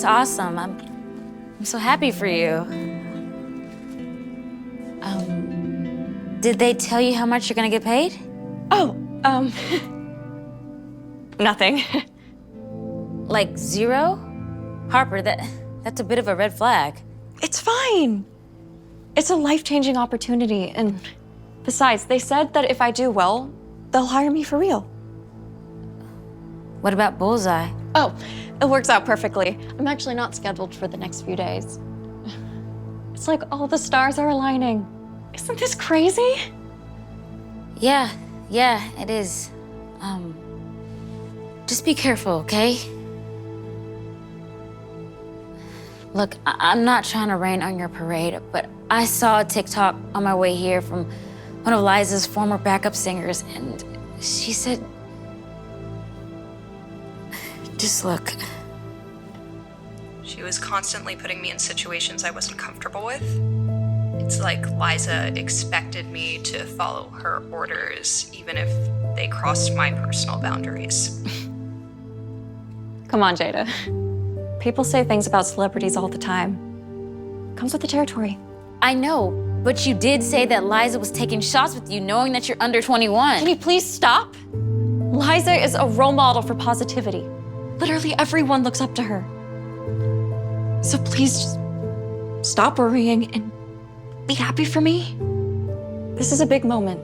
awesome. I'm so happy for you. Did they tell you how much you're gonna get paid? Oh, nothing. Like 0? Harper, that's a bit of a red flag. It's fine. It's a life-changing opportunity, and besides, they said that if I do well, they'll hire me for real. What about Bullseye? Oh, it works out perfectly. I'm actually not scheduled for the next few days. It's like all the stars are aligning. Isn't this crazy? Yeah, it is. Just be careful, okay? Look, I'm not trying to rain on your parade, but I saw a TikTok on my way here from one of Liza's former backup singers, and she said, just look. She was constantly putting me in situations I wasn't comfortable with. It's like Liza expected me to follow her orders, even if they crossed my personal boundaries. Come on, Jada. People say things about celebrities all the time. Comes with the territory. I know, but you did say that Liza was taking shots with you knowing that you're under 21. Can you please stop? Liza is a role model for positivity. Literally everyone looks up to her. So please just stop worrying and be happy for me. This is a big moment.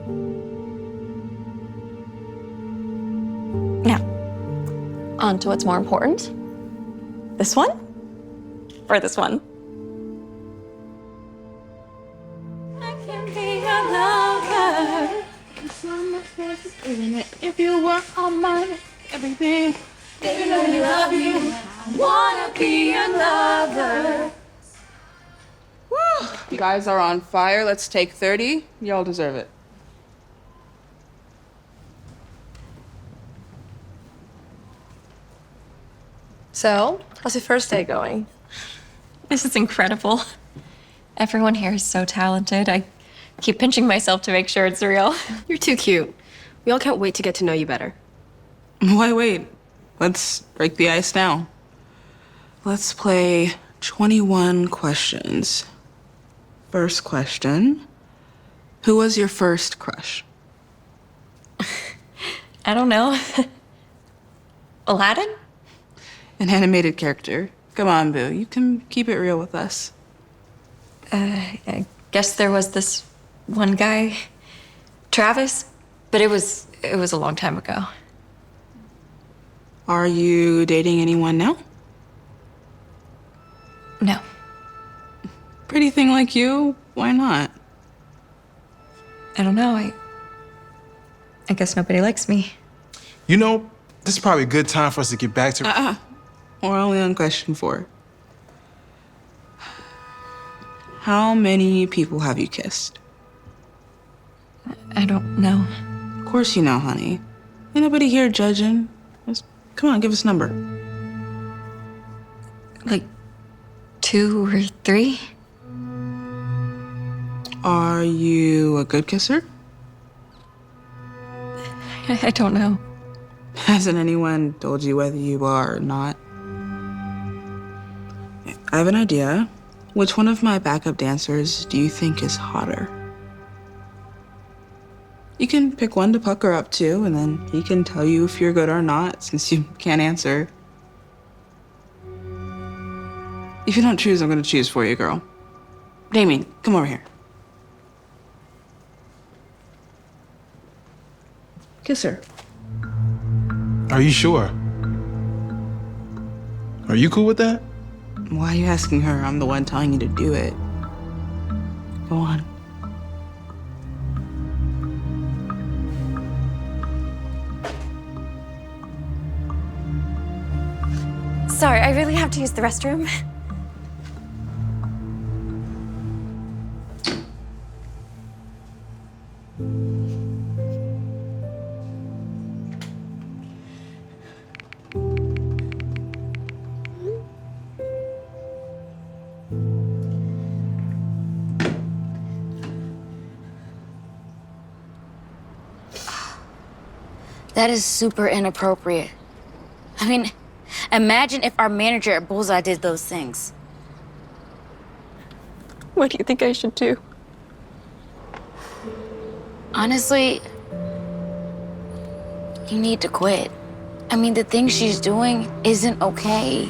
Now, on to what's more important. This one? Or this one? I can be your lover. If you were on my everything, you know you love you. I wanna be your lover. Woo! You guys are on fire. Let's take 30. Y'all deserve it. So, how's your first day going? This is incredible. Everyone here is so talented. I keep pinching myself to make sure it's real. You're too cute. We all can't wait to get to know you better. Why wait? Let's break the ice now. Let's play 21 questions. First question. Who was your first crush? I don't know. Aladdin? An animated character. Come on, Boo. You can keep it real with us. I guess there was this one guy, Travis, but it was a long time ago. Are you dating anyone now? No. Pretty thing like you, why not? I don't know. I guess nobody likes me. You know, this is probably a good time for us to get back to... We're only on question 4. How many people have you kissed? I don't know. Of course you know, honey. Ain't nobody here judging. Just, come on, give us a number. Like 2 or 3? Are you a good kisser? I don't know. Hasn't anyone told you whether you are or not? I have an idea. Which one of my backup dancers do you think is hotter? You can pick one to pucker up to, and then he can tell you if you're good or not, since you can't answer. If you don't choose, I'm gonna choose for you, girl. Damien, come over here. Kiss her. Are you sure? Are you cool with that? Why are you asking her? I'm the one telling you to do it. Go on. Sorry, I really have to use the restroom. That is super inappropriate. I mean, imagine if our manager at Bullseye did those things. What do you think I should do? Honestly, you need to quit. I mean, the thing she's doing isn't okay.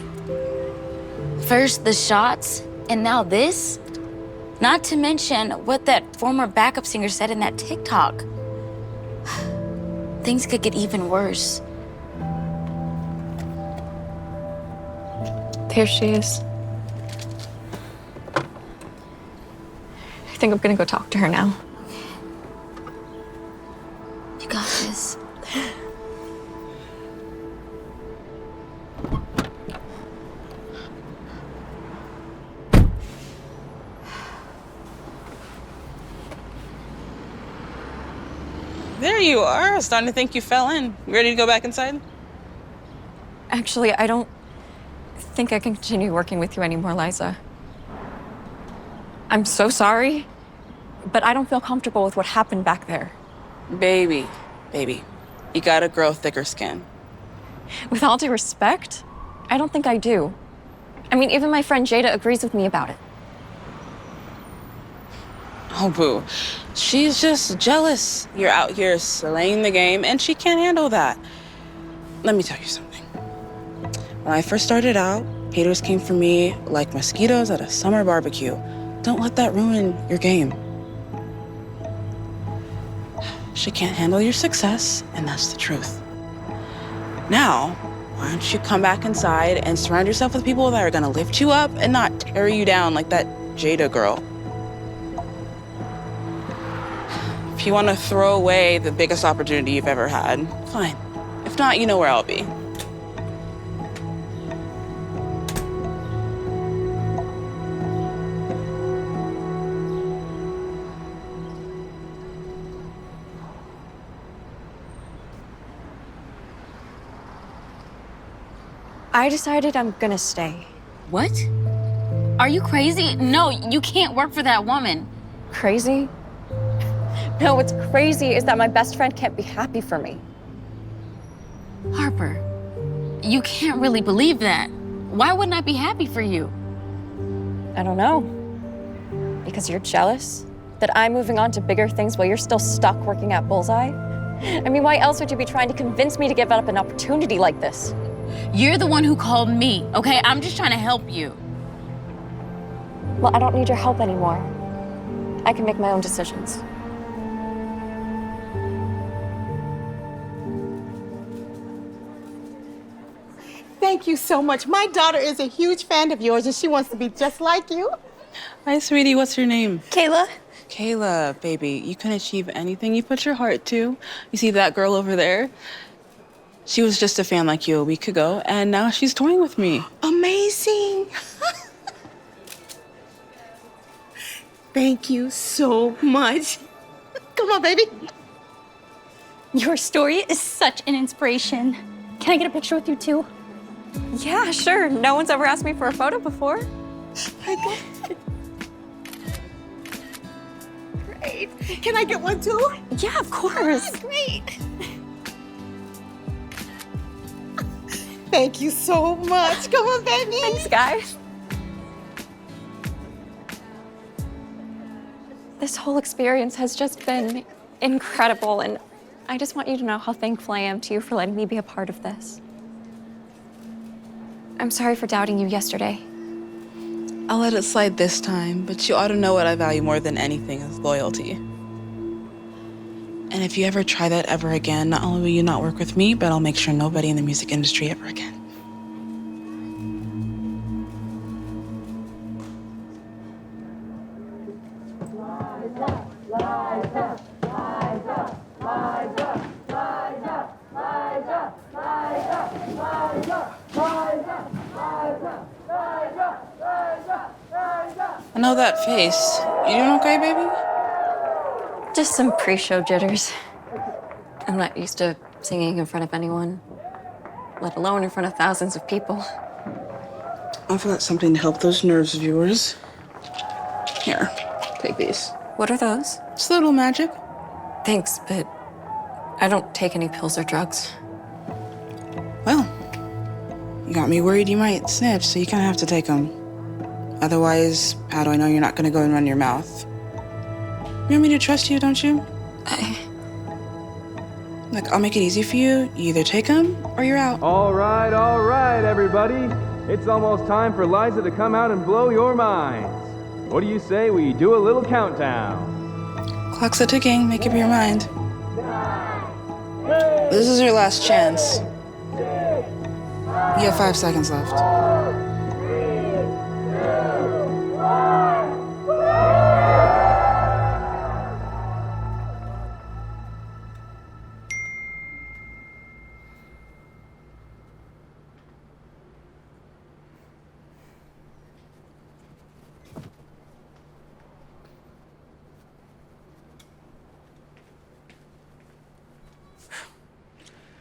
First the shots, and now this? Not to mention what that former backup singer said in that TikTok. Things could get even worse. There she is. I think I'm gonna go talk to her now. You got this. There you are. Starting to think you fell in. You ready to go back inside? Actually, I don't think I can continue working with you anymore, Liza. I'm so sorry, but I don't feel comfortable with what happened back there. Baby, you gotta grow thicker skin. With all due respect, I don't think I do. I mean, even my friend Jada agrees with me about it. Oh, boo. She's just jealous. You're out here slaying the game, and she can't handle that. Let me tell you something. When I first started out, haters came for me like mosquitoes at a summer barbecue. Don't let that ruin your game. She can't handle your success, and that's the truth. Now, why don't you come back inside and surround yourself with people that are gonna lift you up and not tear you down like that Jada girl. If you want to throw away the biggest opportunity you've ever had, fine. If not, you know where I'll be. I decided I'm gonna stay. What? Are you crazy? No, you can't work for that woman. Crazy? No, what's crazy is that my best friend can't be happy for me. Harper, you can't really believe that. Why wouldn't I be happy for you? I don't know. Because you're jealous that I'm moving on to bigger things while you're still stuck working at Bullseye? I mean, why else would you be trying to convince me to give up an opportunity like this? You're the one who called me, okay? I'm just trying to help you. Well, I don't need your help anymore. I can make my own decisions. Thank you so much. My daughter is a huge fan of yours and she wants to be just like you. Hi, sweetie. What's your name? Kayla. Kayla, baby. You can achieve anything you put your heart to. You see that girl over there? She was just a fan like you a week ago, and now she's touring with me. Amazing. Thank you so much. Come on, baby. Your story is such an inspiration. Can I get a picture with you too? Yeah, sure. No one's ever asked me for a photo before. Great. Can I get one too? Yeah, of course. Great. Thank you so much. Come on, baby. Thanks, guys. This whole experience has just been incredible, and I just want you to know how thankful I am to you for letting me be a part of this. I'm sorry for doubting you yesterday. I'll let it slide this time, but you ought to know what I value more than anything is loyalty. And if you ever try that ever again, not only will you not work with me, but I'll make sure nobody in the music industry ever again. I know that face. You doing okay, baby? Just some pre-show jitters. I'm not used to singing in front of anyone, let alone in front of thousands of people. I've got something to help those nerves of yours. Here, take these. What are those? It's a little magic. Thanks, but I don't take any pills or drugs. Well, you got me worried you might snitch, so you kind of have to take them. Otherwise, how do I know you're not going to go and run your mouth? You want me to trust you, don't you? Look, I'll make it easy for you. You either take them or you're out. All right, everybody. It's almost time for Liza to come out and blow your minds. What do you say we do a little countdown? Clock's a ticking. Make up your mind. This is your last chance. You have 5 seconds left.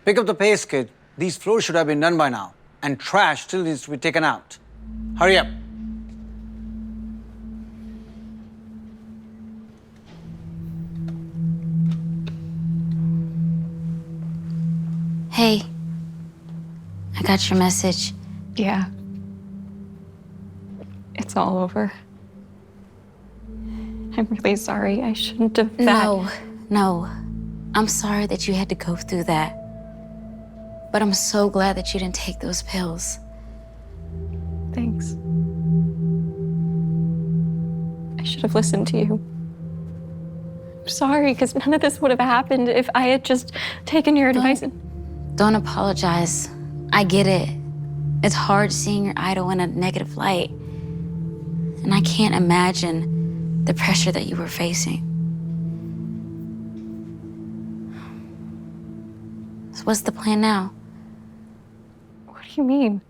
Pick up the pace, kid. These floors should have been done by now. And trash still needs to be taken out. Hurry up. Hey, I got your message. Yeah. It's all over. I'm really sorry. I shouldn't have. No. I'm sorry that you had to go through that. But I'm so glad that you didn't take those pills. Thanks. I should have listened to you. I'm sorry, because none of this would have happened if I had just taken your advice. Don't apologize. I get it. It's hard seeing your idol in a negative light. And I can't imagine the pressure that you were facing. So what's the plan now? What do you mean?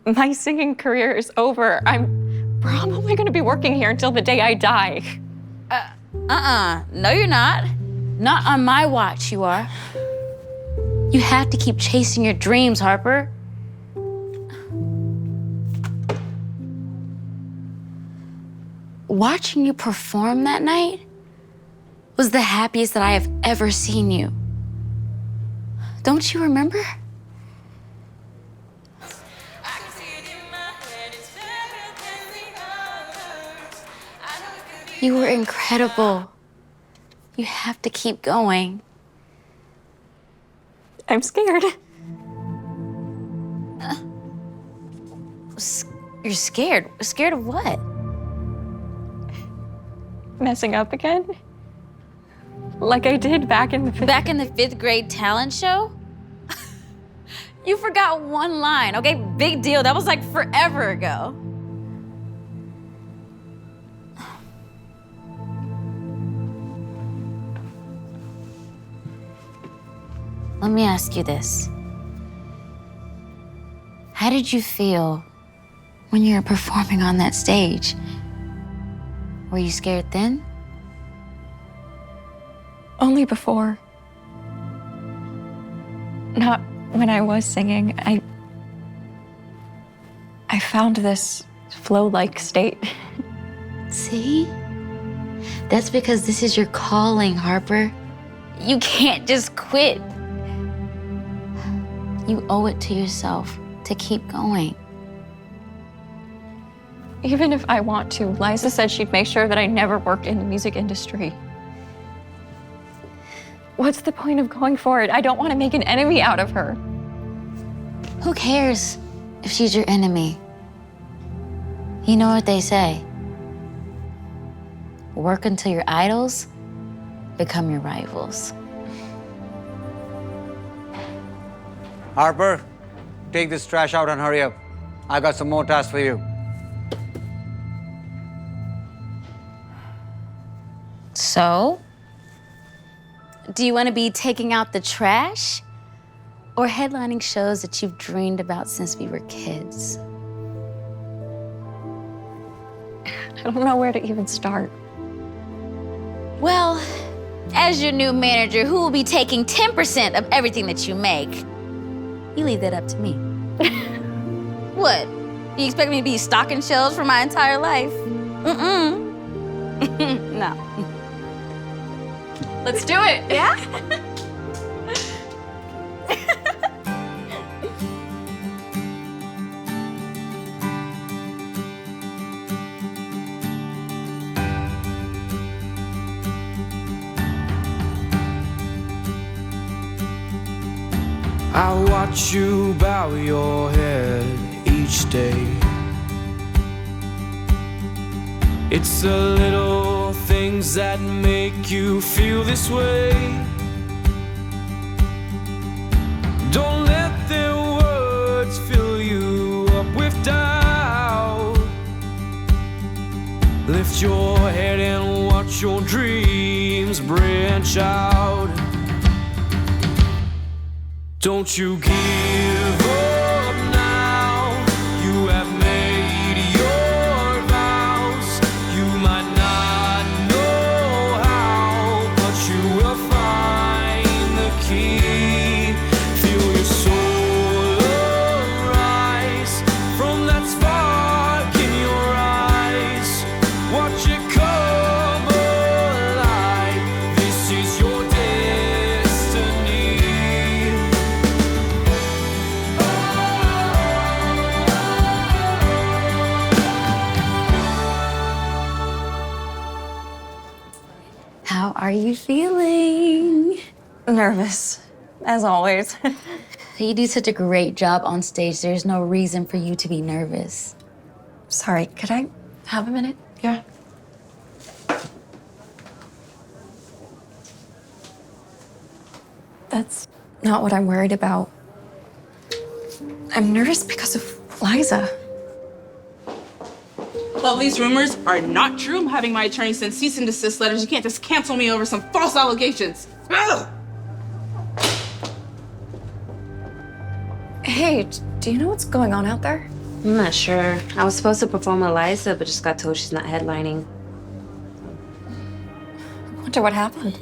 My singing career is over. I'm probably gonna be working here until the day I die. No, you're not. Not on my watch, you are. You have to keep chasing your dreams, Harper. Watching you perform that night was the happiest that I have ever seen you. Don't you remember? You were incredible. You have to keep going. I'm scared. You're scared? Scared of what? Messing up again? Like I did back in the fifth grade talent show? You forgot one line, okay? Big deal. That was like forever ago. Let me ask you this. How did you feel when you were performing on that stage? Were you scared then? Only before. Not when I was singing. I found this flow-like state. See? That's because this is your calling, Harper. You can't just quit. You owe it to yourself to keep going. Even if I want to, Liza said she'd make sure that I never worked in the music industry. What's the point of going for it? I don't want to make an enemy out of her. Who cares if she's your enemy? You know what they say. Work until your idols become your rivals. Harper, take this trash out and hurry up. I got some more tasks for you. So, do you want to be taking out the trash or headlining shows that you've dreamed about since we were kids? I don't know where to even start. Well, as your new manager who will be taking 10% of everything that you make, you leave that up to me. What? You expect me to be stocking shelves for my entire life? Mm-mm. No. Let's do it. Yeah? I watch you bow your head each day. It's the little things that make you feel this way. Don't let their words fill you up with doubt. Lift your head and watch your dreams branch out. Don't you give up now. You have made your vows. You might not know how, but you will find the key. Feel your soul arise from that spark in your eyes. Watch it come alive. This is your destiny. How are you feeling? Nervous, as always. You do such a great job on stage. There's no reason for you to be nervous. Sorry, could I have a minute? Yeah. That's not what I'm worried about. I'm nervous because of Liza. Well, these rumors are not true. I'm having my attorney send cease and desist letters. You can't just cancel me over some false allegations. Ugh! Hey, do you know what's going on out there? I'm not sure. I was supposed to perform Eliza, but just got told she's not headlining. I wonder what happened.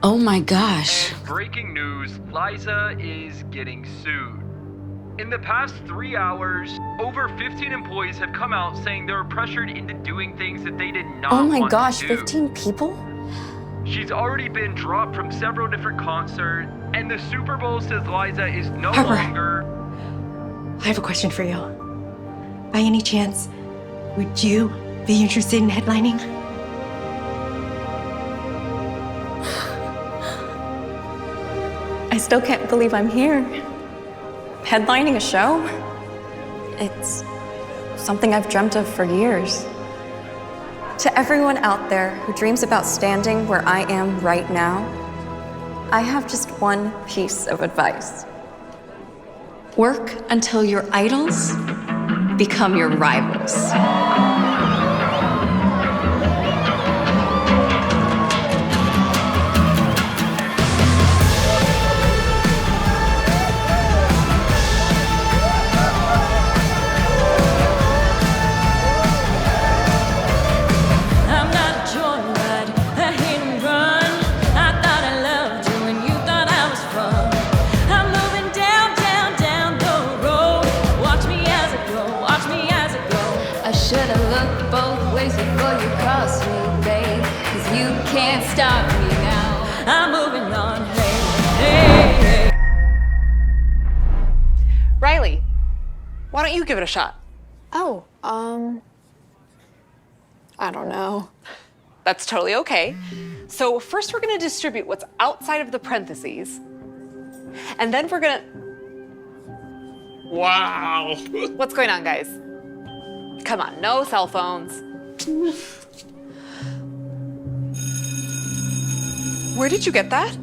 Oh my gosh. And breaking news, Liza is getting sued. In the past 3 hours, over 15 employees have come out saying they were pressured into doing things that they did not Oh my want gosh, to do. 15 people? She's already been dropped from several different concerts, and the Super Bowl says Liza is no Harper. longer. I have a question for you. By any chance, would you be interested in headlining? I still can't believe I'm here. Headlining a show? It's something I've dreamt of for years. To everyone out there who dreams about standing where I am right now, I have just one piece of advice. Work until your idols become your rivals. I'm not a joyride, a hit and run. I thought I loved you and you thought I was fun. I'm moving down, down, down the road. Watch me as I go, watch me as I go. I should have looked both ways before you crossed me, babe. 'Cause you can't stop me now. I'm moving on, hey, hey, hey. Riley, why don't you give it a shot? Oh, I don't know. That's totally okay. So first we're gonna distribute what's outside of the parentheses. And then we're gonna... Wow. What's going on, guys? Come on, no cell phones. Where did you get that?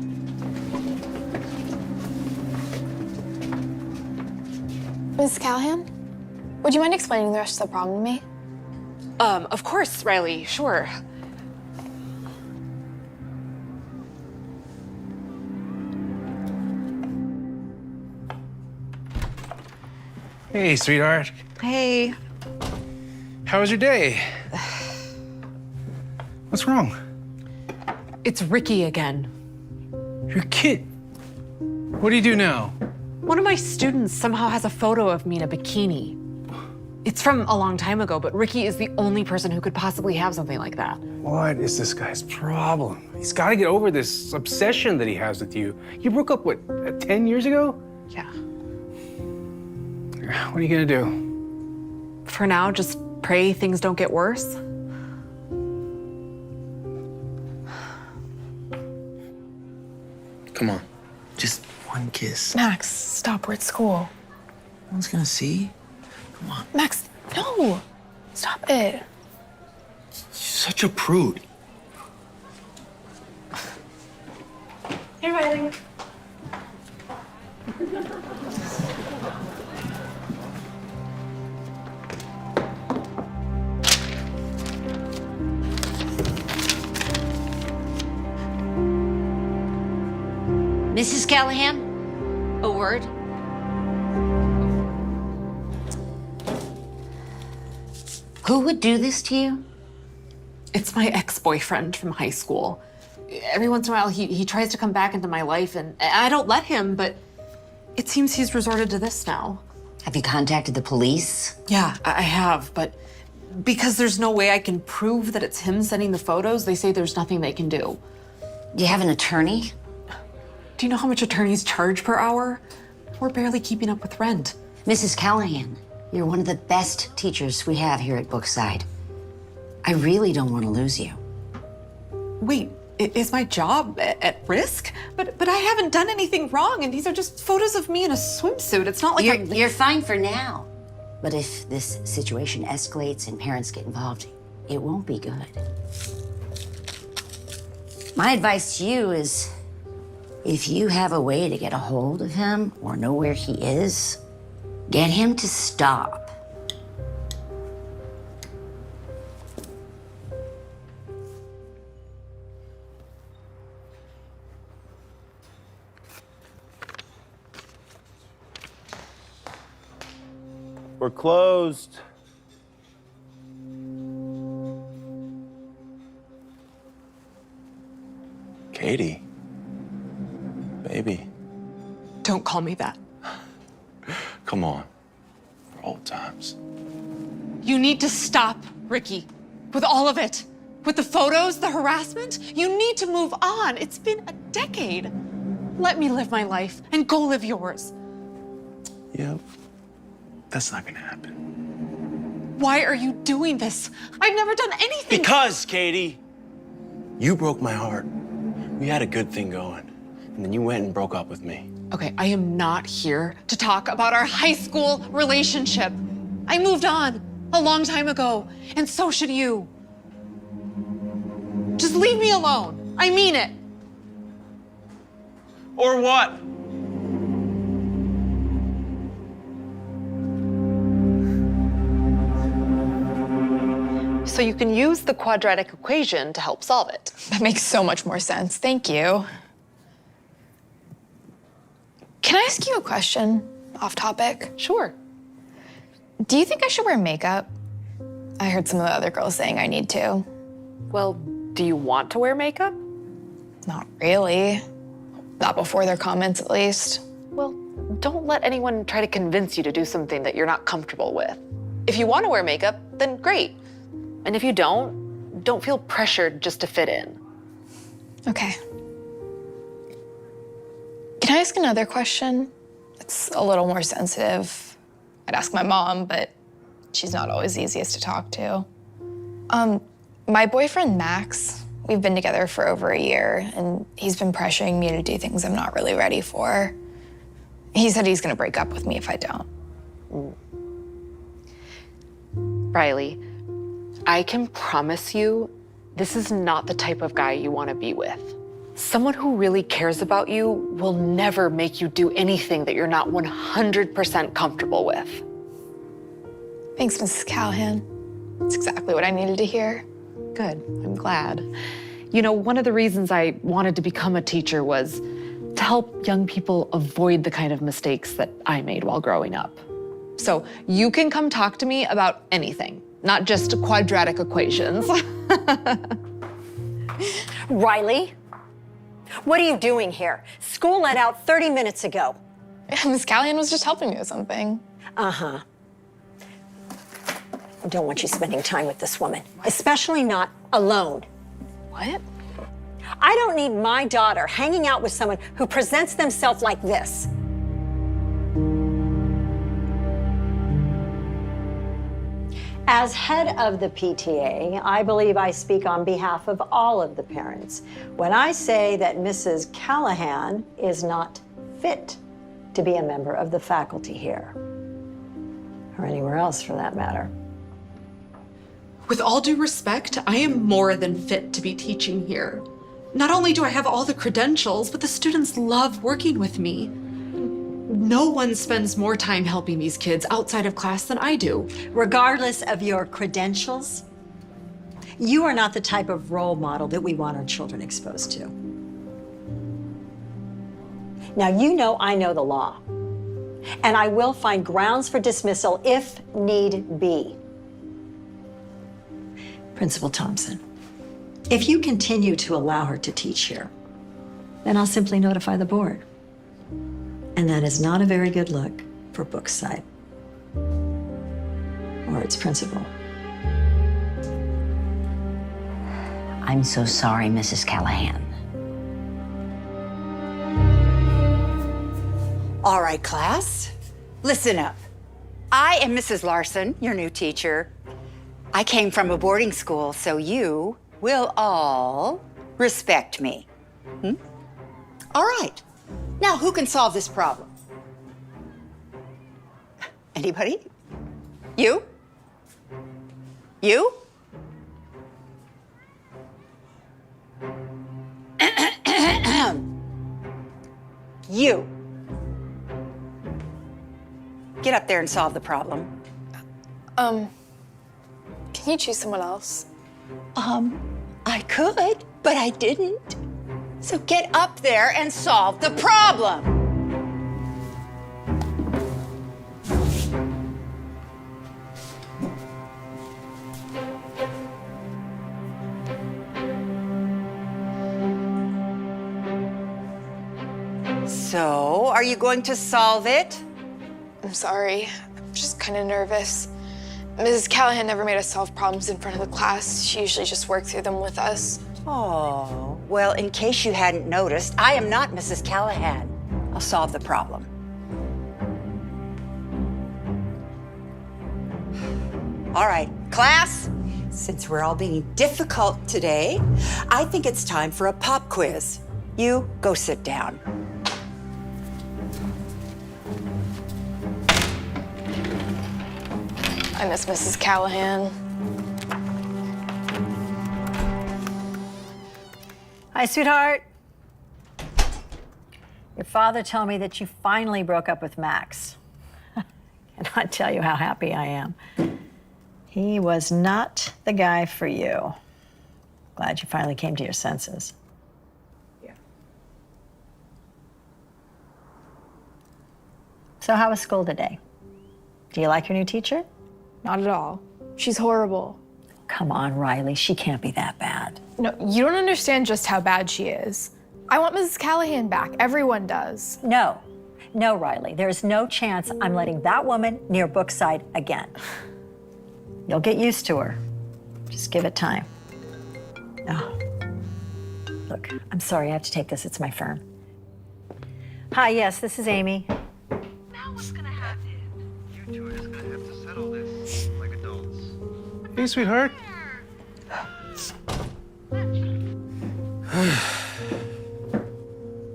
Ms. Callahan, would you mind explaining the rest of the problem to me? Of course, Riley, sure. Hey, sweetheart. Hey. How was your day? What's wrong? It's Ricky again. Your kid. What do you do now? One of my students somehow has a photo of me in a bikini. It's from a long time ago, but Ricky is the only person who could possibly have something like that. What is this guy's problem? He's got to get over this obsession that he has with you. You broke up, what, 10 years ago? Yeah. What are you gonna do? For now, just pray things don't get worse. Come on, just one kiss. Max, stop. We're at school. No one's gonna see. Come on. Max, no. Stop it. You're such a prude. Hey, Riley. Mrs. Callahan, a word. Who would do this to you? It's my ex-boyfriend from high school. Every once in a while, he tries to come back into my life, and I don't let him, but it seems he's resorted to this now. Have you contacted the police? Yeah, I have, but because there's no way I can prove that it's him sending the photos, they say there's nothing they can do. Do you have an attorney? Do you know how much attorneys charge per hour? We're barely keeping up with rent. Mrs. Callahan, you're one of the best teachers we have here at Brookside. I really don't want to lose you. Wait, is my job at risk? But I haven't done anything wrong, and these are just photos of me in a swimsuit. It's not like You're fine for now. But if this situation escalates and parents get involved, it won't be good. My advice to you is, if you have a way to get a hold of him or know where he is, get him to stop. We're closed. Katie. Baby. Don't call me that. Come on. For old times. You need to stop, Ricky, with all of it. With the photos, the harassment. You need to move on. It's been a decade. Let me live my life and go live yours. Yep. That's not gonna happen. Why are you doing this? I've never done anything. Because, Katie, you broke my heart. We had a good thing going, and then you went and broke up with me. Okay, I am not here to talk about our high school relationship. I moved on a long time ago, and so should you. Just leave me alone. I mean it. Or what? So you can use the quadratic equation to help solve it. That makes so much more sense. Thank you. Can I ask you a question off topic? Sure. Do you think I should wear makeup? I heard some of the other girls saying I need to. Well, do you want to wear makeup? Not really. Not before their comments, at least. Well, don't let anyone try to convince you to do something that you're not comfortable with. If you want to wear makeup, then great. And if you don't feel pressured just to fit in. Okay. Can I ask another question? It's a little more sensitive. I'd ask my mom, but she's not always the easiest to talk to. My boyfriend, Max, we've been together for over a year, and he's been pressuring me to do things I'm not really ready for. He said he's gonna break up with me if I don't. Riley, I can promise you, this is not the type of guy you want to be with. Someone who really cares about you will never make you do anything that you're not 100% comfortable with. Thanks, Mrs. Callahan. That's exactly what I needed to hear. Good, I'm glad. You know, one of the reasons I wanted to become a teacher was to help young people avoid the kind of mistakes that I made while growing up. So you can come talk to me about anything, not just quadratic equations. Riley, what are you doing here? School let out 30 minutes ago. Miss Callahan was just helping me with something. Uh-huh. I don't want you spending time with this woman, especially not alone. What? I don't need my daughter hanging out with someone who presents themselves like this. As head of the PTA, I believe I speak on behalf of all of the parents when I say that Mrs. Callahan is not fit to be a member of the faculty here, or anywhere else for that matter. With all due respect, I am more than fit to be teaching here. Not only do I have all the credentials, but the students love working with me. No one spends more time helping these kids outside of class than I do. Regardless of your credentials, you are not the type of role model that we want our children exposed to. Now, you know I know the law, and I will find grounds for dismissal if need be. Principal Thompson, if you continue to allow her to teach here, then I'll simply notify the board. And that is not a very good look for Brookside or its principal. I'm so sorry, Mrs. Callahan. All right, class, listen up. I am Mrs. Larson, your new teacher. I came from a boarding school, so you will all respect me. All right. Now, who can solve this problem? Anybody? You? You? You. Get up there and solve the problem. Can you choose someone else? I could, but I didn't. So get up there and solve the problem. So, are you going to solve it? I'm sorry. I'm just kind of nervous. Mrs. Callahan never made us solve problems in front of the class. She usually just worked through them with us. Oh, well, in case you hadn't noticed, I am not Mrs. Callahan. I'll solve the problem. All right, class, since we're all being difficult today, I think it's time for a pop quiz. You go sit down. I miss Mrs. Callahan. Hi, sweetheart. Your father told me that you finally broke up with Max. Cannot tell you how happy I am. He was not the guy for you. Glad you finally came to your senses. Yeah. So how was school today? Do you like your new teacher? Not at all. She's horrible. Come on, Riley, she can't be that bad. No, you don't understand just how bad she is. I want Mrs. Callahan back. Everyone does. No, Riley, there's no chance I'm letting that woman near Brookside again. You'll get used to her. Just give it time. Oh. Look, I'm sorry, I have to take this. It's my firm. Hi, yes, this is Amy. Now what's gonna happen? You two are just gonna have to settle this like adults. Hey, sweetheart.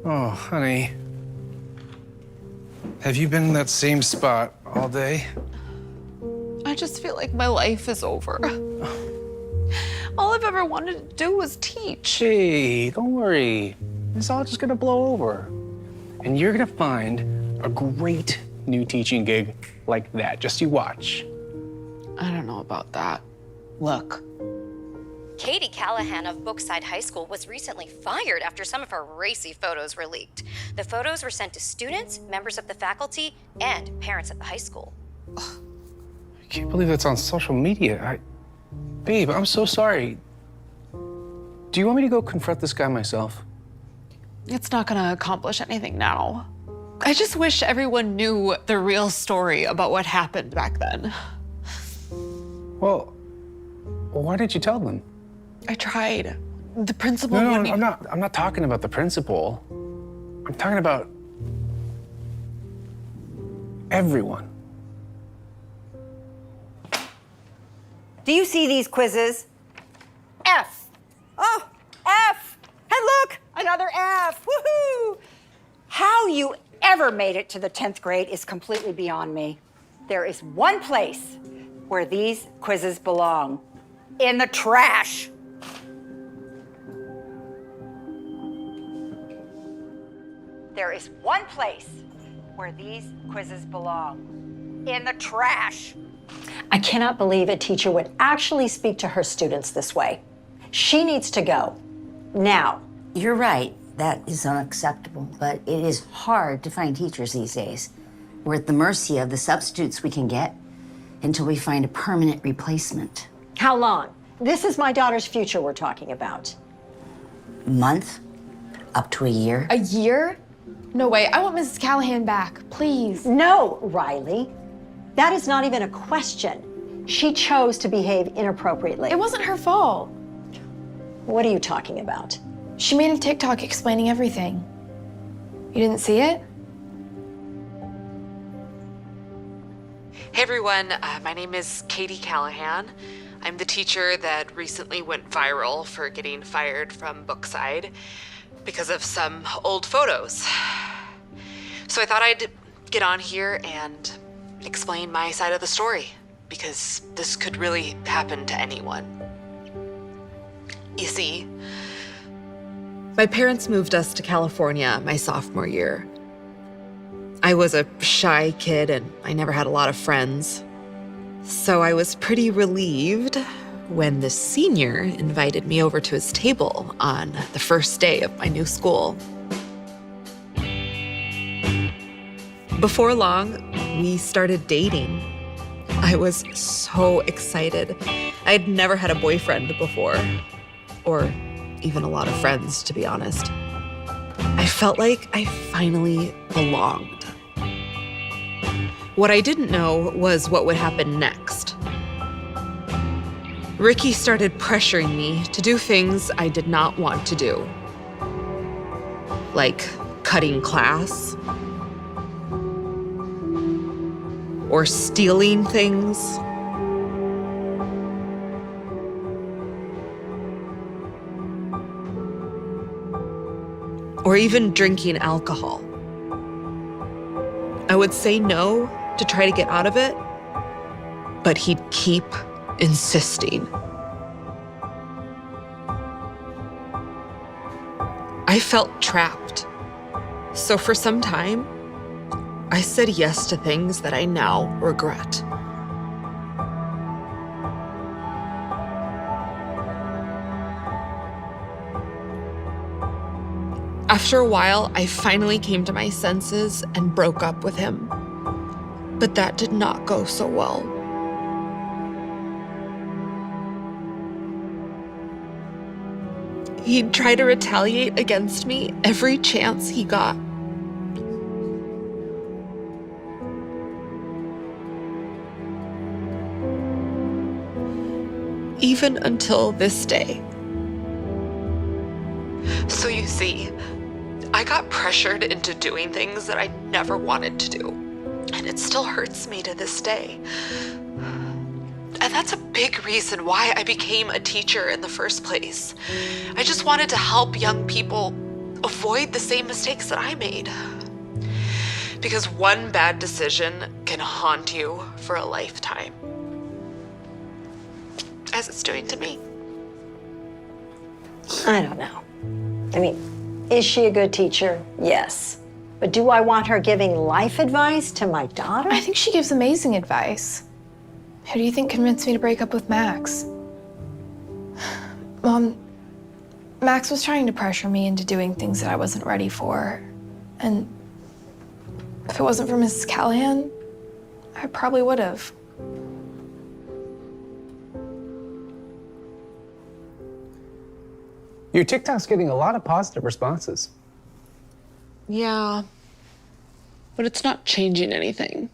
Oh, honey. Have you been in that same spot all day? I just feel like my life is over. All I've ever wanted to do was teach. Hey, don't worry. It's all just gonna blow over. And you're gonna find a great new teaching gig like that. Just you watch. I don't know about that. Look. Katie Callahan of Brookside High School was recently fired after some of her racy photos were leaked. The photos were sent to students, members of the faculty, and parents at the high school. I can't believe that's on social media. Babe, I'm so sorry. Do you want me to go confront this guy myself? It's not gonna accomplish anything now. I just wish everyone knew the real story about what happened back then. Well, why didn't you tell them? I tried. The principal No, wouldn't even- I'm not talking about the principal. I'm talking about everyone. Do you see these quizzes? F. Oh, F. And look, another F. Woohoo! How you ever made it to the 10th grade is completely beyond me. There is one place where these quizzes belong. In the trash. There is one place where these quizzes belong. In the trash. I cannot believe a teacher would actually speak to her students this way. She needs to go. Now. You're right. That is unacceptable, but it is hard to find teachers these days. We're at the mercy of the substitutes we can get until we find a permanent replacement. How long? This is my daughter's future we're talking about. Month? Up to a year? A year? No way. I want Mrs. Callahan back, please. No, Riley. That is not even a question. She chose to behave inappropriately. It wasn't her fault. What are you talking about? She made a TikTok explaining everything. You didn't see it? Hey everyone, my name is Katie Callahan. I'm the teacher that recently went viral for getting fired from Bookside because of some old photos. So I thought I'd get on here and explain my side of the story, because this could really happen to anyone. You see, my parents moved us to California my sophomore year. I was a shy kid and I never had a lot of friends. So I was pretty relieved when the senior invited me over to his table on the first day of my new school. Before long, we started dating. I was so excited. I had never had a boyfriend before, or even a lot of friends, to be honest. I felt like I finally belonged. What I didn't know was what would happen next. Ricky started pressuring me to do things I did not want to do, like cutting class, or stealing things, or even drinking alcohol. I would say no to try to get out of it, but he'd keep insisting. I felt trapped. So for some time, I said yes to things that I now regret. After a while, I finally came to my senses and broke up with him. But that did not go so well. He'd try to retaliate against me every chance he got. Even until this day. So you see, I got pressured into doing things that I never wanted to do. And it still hurts me to this day. And that's a big reason why I became a teacher in the first place. I just wanted to help young people avoid the same mistakes that I made. Because one bad decision can haunt you for a lifetime. As it's doing to me. I don't know. I mean, is she a good teacher? Yes. But do I want her giving life advice to my daughter? I think she gives amazing advice. Who do you think convinced me to break up with Max? Mom, Max was trying to pressure me into doing things that I wasn't ready for. And if it wasn't for Mrs. Callahan, I probably would have. Your TikTok's getting a lot of positive responses. Yeah, but it's not changing anything.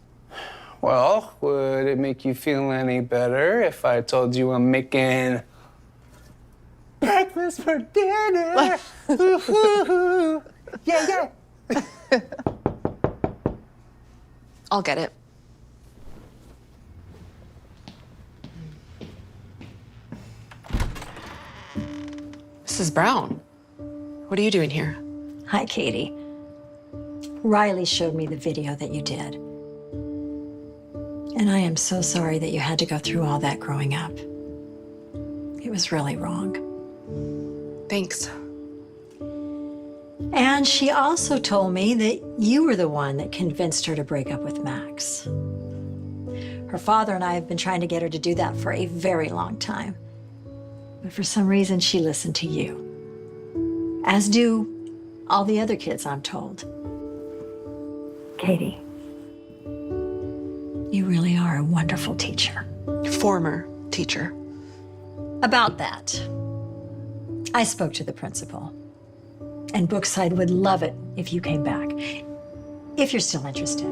Well, would it make you feel any better if I told you I'm making breakfast for dinner? Yeah. I'll get it. Mrs. Brown, what are you doing here? Hi, Katie. Riley showed me the video that you did. And I am so sorry that you had to go through all that growing up. It was really wrong. Thanks. And she also told me that you were the one that convinced her to break up with Max. Her father and I have been trying to get her to do that for a very long time. But for some reason, she listened to you. As do all the other kids, I'm told. Katie, you really are a wonderful teacher. Former teacher. About that, I spoke to the principal. And Brookside would love it if you came back. If you're still interested.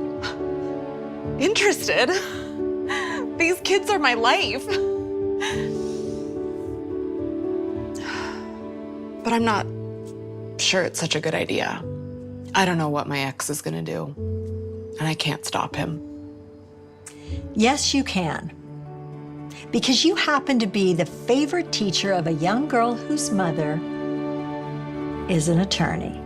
Interested? These kids are my life. But I'm not sure it's such a good idea. I don't know what my ex is gonna do. And I can't stop him. Yes, you can. Because you happen to be the favorite teacher of a young girl whose mother is an attorney.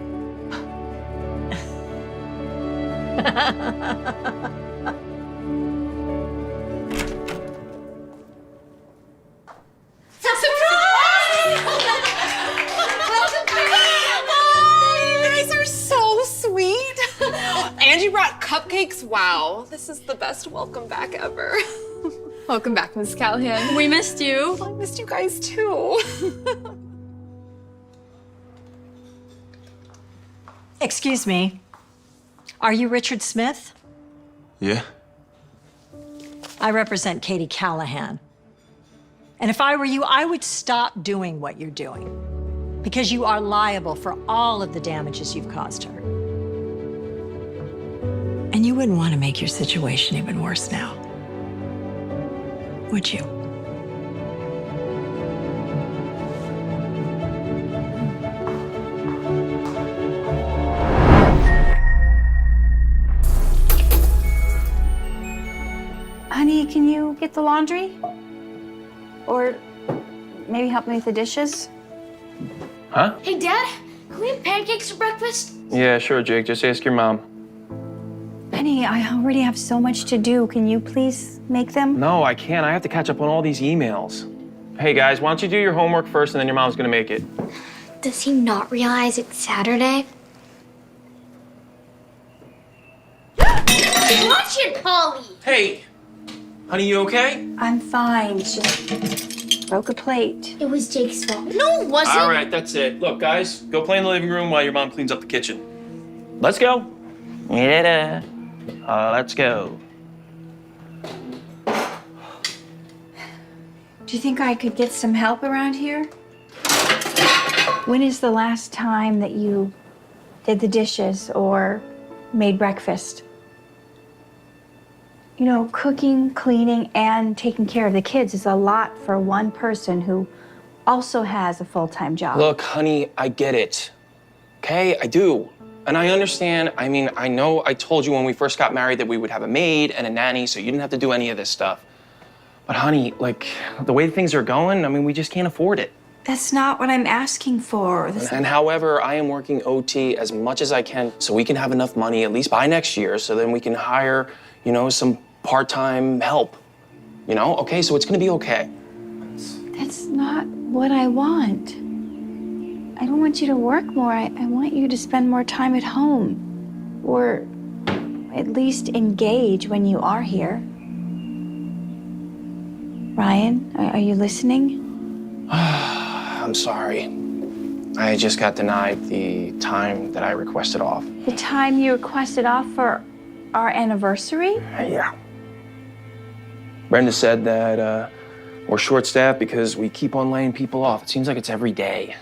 Angie brought cupcakes. Wow, this is the best welcome back ever. Welcome back, Miss Callahan. We missed you. I missed you guys too. Excuse me. Are you Richard Smith? Yeah? I represent Katie Callahan. And if I were you, I would stop doing what you're doing. Because you are liable for all of the damages you've caused her. And you wouldn't want to make your situation even worse now, would you? Honey, can you get the laundry? Or maybe help me with the dishes? Huh? Hey, Dad, can we have pancakes for breakfast? Yeah, sure, Jake. Just ask your mom. Honey, I already have so much to do. Can you please make them? No, I can't. I have to catch up on all these emails. Hey, guys, why don't you do your homework first and then your mom's gonna make it? Does he not realize it's Saturday? Watch it, Polly! Hey, honey, you okay? I'm fine. Just broke a plate. It was Jake's fault. No, it wasn't! All right, that's it. Look, guys, go play in the living room while your mom cleans up the kitchen. Let's go. Yeah. Let's go. Do you think I could get some help around here? When is the last time that you did the dishes or made breakfast? You know, cooking, cleaning, and taking care of the kids is a lot for one person who also has a full-time job. Look, honey, I get it. Okay, I do. And I understand. I mean, I know I told you when we first got married that we would have a maid and a nanny, so you didn't have to do any of this stuff. But honey, like, the way things are going, I mean, we just can't afford it. That's not what I'm asking for. And however, I am working OT as much as I can so we can have enough money, at least by next year, so then we can hire, you know, some part-time help. You know? Okay, so it's gonna be okay. That's not what I want. I don't want you to work more. I want you to spend more time at home. Or at least engage when you are here. Ryan, are you listening? I'm sorry. I just got denied the time that I requested off. The time you requested off for our anniversary? Yeah. Brenda said that we're short-staffed because we keep on laying people off. It seems like it's every day.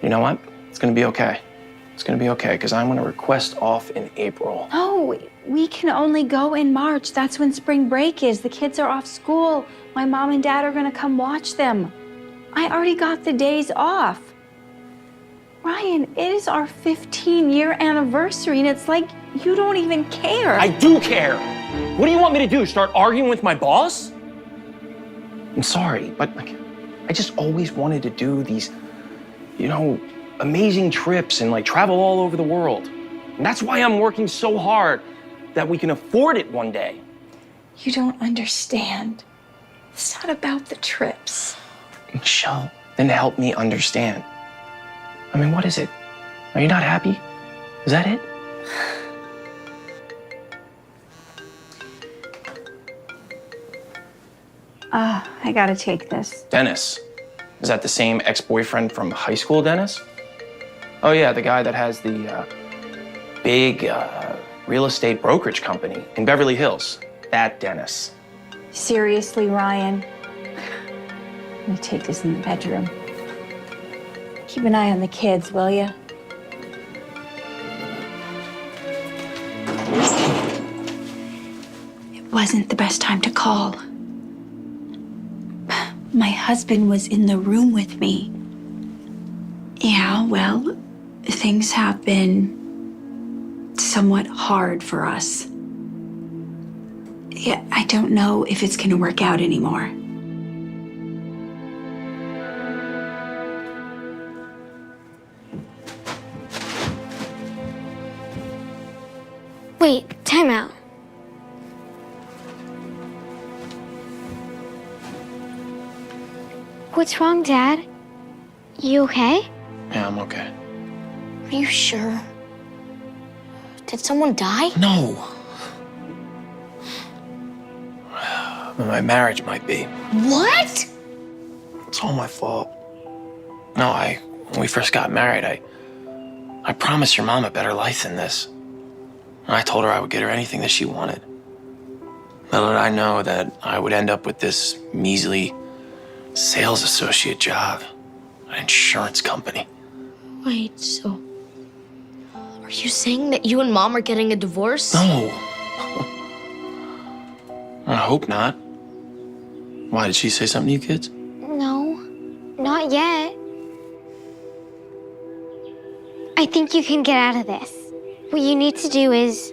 You know what? It's gonna be okay. It's gonna be okay, because I'm gonna request off in April. No, we can only go in March. That's when spring break is. The kids are off school. My mom and dad are gonna come watch them. I already got the days off. Ryan, it is our 15-year anniversary, and it's like you don't even care. I do care. What do you want me to do? Start arguing with my boss? I'm sorry, but like, I just always wanted to do these, you know, amazing trips and like travel all over the world. And that's why I'm working so hard that we can afford it one day. You don't understand. It's not about the trips. Michelle, then help me understand. I mean, what is it? Are you not happy? Is that it? I gotta take this. Dennis. Is that the same ex-boyfriend from high school, Dennis? Oh yeah, the guy that has the big real estate brokerage company in Beverly Hills. That Dennis. Seriously, Ryan. Let me take this in the bedroom. Keep an eye on the kids, will you? It wasn't the best time to call. My husband was in the room with me. Yeah, well, things have been somewhat hard for us. Yeah, I don't know if it's gonna work out anymore. Wait, time out. What's wrong, Dad? You okay? Yeah, I'm okay. Are you sure? Did someone die? No. My marriage might be. What? It's all my fault. No, when we first got married, I promised your mom a better life than this. And I told her I would get her anything that she wanted. Little did I know that I would end up with this measly sales associate job at an insurance company. Wait, so are you saying that you and Mom are getting a divorce? No. I hope not. Why, did she say something to you kids? No, not yet. I think you can get out of this. What you need to do is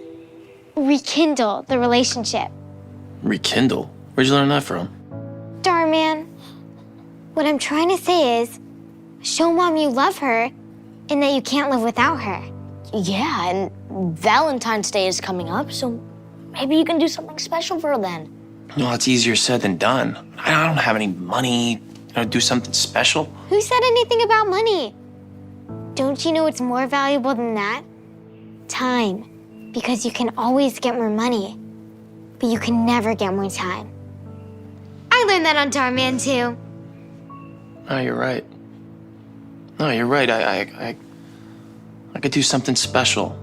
rekindle the relationship. Rekindle? Where'd you learn that from? Dhar Mann, what I'm trying to say is show Mom you love her and that you can't live without her. Yeah, and Valentine's Day is coming up, so maybe you can do something special for her then. No, it's easier said than done. I don't have any money, do something special. Who said anything about money? Don't you know it's more valuable than that? Time. Because you can always get more money, but you can never get more time. I learned that on Dhar Mann too. Oh, you're right. No, you're right. I could do something special,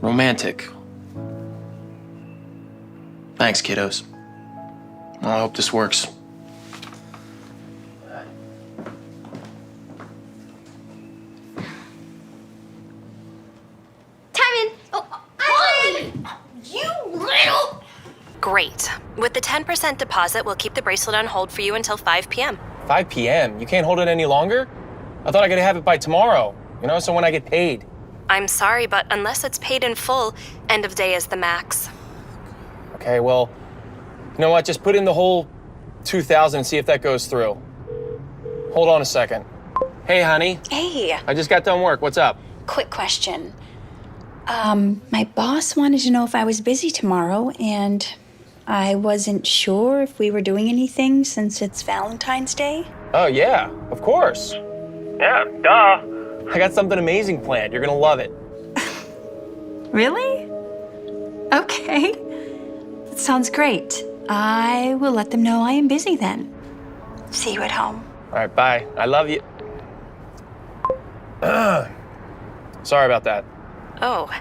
romantic. Thanks, kiddos. Well, I hope this works. Great. With the 10% deposit, we'll keep the bracelet on hold for you until 5 p.m. 5 p.m.? You can't hold it any longer? I thought I could have it by tomorrow, so when I get paid. I'm sorry, but unless it's paid in full, end of day is the max. Okay, well, you know what? Just put in the whole 2,000 and see if that goes through. Hold on a second. Hey, honey. Hey, I just got done work. What's up? quick question. My boss wanted to know if I was busy tomorrow, and I wasn't sure if we were doing anything since it's Valentine's Day. Oh, yeah, of course. Yeah, duh. I got something amazing planned. You're gonna love it. Really? Okay. That sounds great. I will let them know I am busy then. See you at home. All right, bye. I love you. Sorry about that. Oh,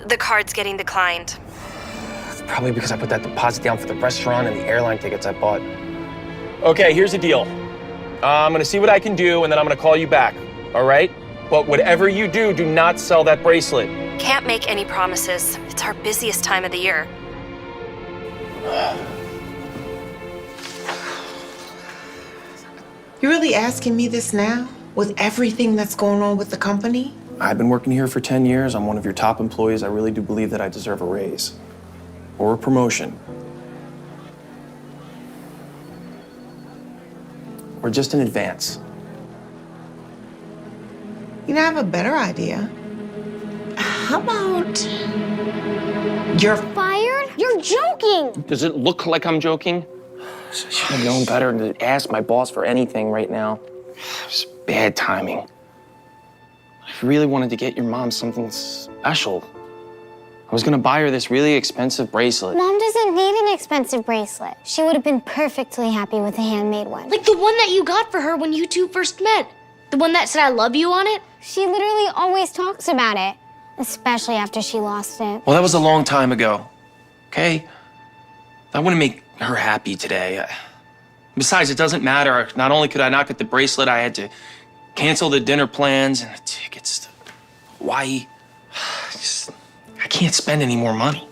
the card's getting declined. Probably because I put that deposit down for the restaurant and the airline tickets I bought. Okay, here's the deal. I'm gonna see what I can do, and then I'm gonna call you back, all right? But whatever you do, do not sell that bracelet. Can't make any promises. It's our busiest time of the year. You're really asking me this now? With everything that's going on with the company? I've been working here for 10 years. I'm one of your top employees. I really do believe that I deserve a raise or a promotion. Or just an advance. You know, I have a better idea. How about you're Fired? You're joking! Does it look like I'm joking? I should have known better than to ask my boss for anything right now. It's bad timing. I really wanted to get your mom something special. I was gonna buy her this really expensive bracelet. Mom doesn't need an expensive bracelet. She would have been perfectly happy with a handmade one. Like the one that you got for her when you two first met. The one that said I love you on it? She literally always talks about it, especially after she lost it. Well, that was a long time ago, okay? I wouldn't make her happy today. Besides, it doesn't matter. Not only could I not get the bracelet, I had to cancel the dinner plans and the tickets to Hawaii. I can't spend any more money.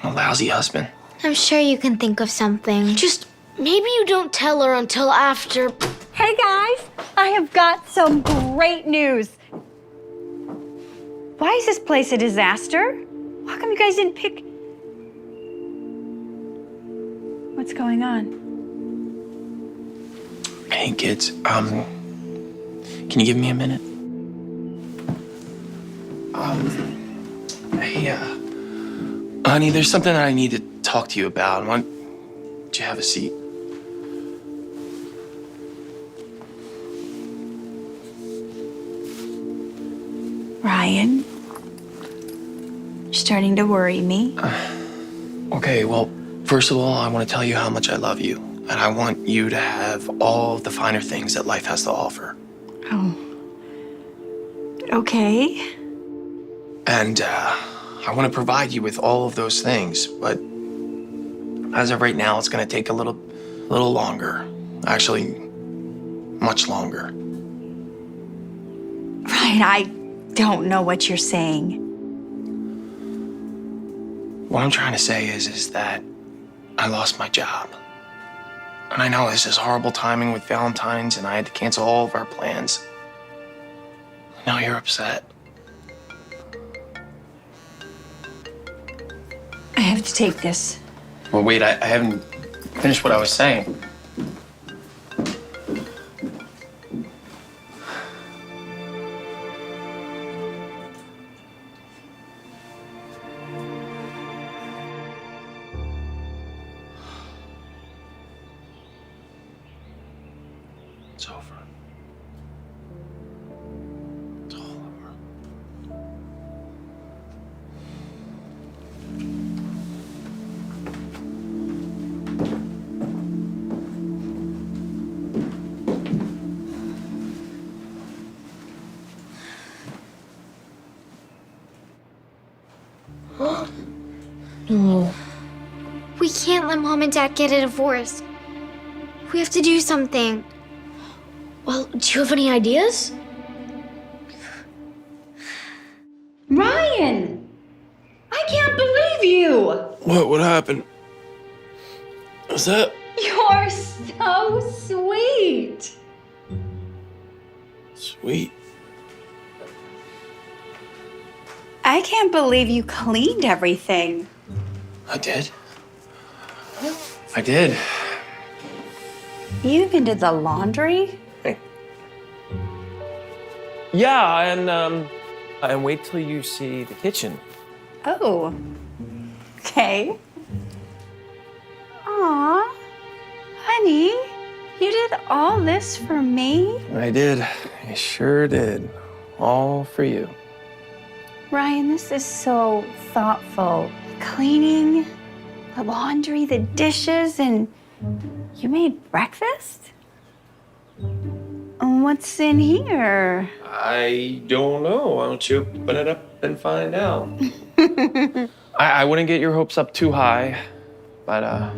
I'm a lousy husband. I'm sure you can think of something. Just maybe you don't tell her until after. Hey guys, I have got some great news. Why is this place a disaster? How come you guys didn't pick? What's going on? Hey, kids, can you give me a minute? Hey, honey, there's something that I need to talk to you about. Why don't you have a seat? Ryan, you're starting to worry me. Okay, well, first of all, I want to tell you how much I love you. And I want you to have all of the finer things that life has to offer. Oh. Okay. And I want to provide you with all of those things, but as of right now, it's going to take a little longer. Actually, much longer. Ryan, I don't know what you're saying. What I'm trying to say is that I lost my job. And I know this is horrible timing with Valentine's, and I had to cancel all of our plans. Now you're upset. I have to take this. Well, wait, I haven't finished what I was saying. It's over. It's all over. No. We can't let Mom and Dad get a divorce. We have to do something. Well, do you have any ideas? Ryan! I can't believe you! What happened? Was that? You're so sweet! Sweet. I can't believe you cleaned everything. I did. I did. You even did the laundry? Yeah, and wait till you see the kitchen. Oh. Okay. Aw. Honey, you did all this for me? I did. I sure did. All for you. Ryan, this is so thoughtful. Cleaning, the laundry, the dishes, and you made breakfast? What's in here? I don't know. Why don't you open it up and find out? I wouldn't get your hopes up too high, but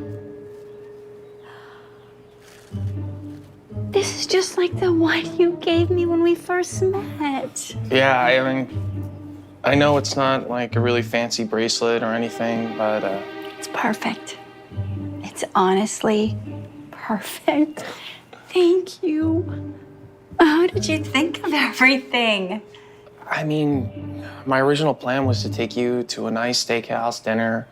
This is just like the one you gave me when we first met. yeah, I mean, I know it's not like a really fancy bracelet or anything, but It's perfect. It's honestly perfect. Thank you. How did you think of everything? I mean, my original plan was to take you to a nice steakhouse dinner,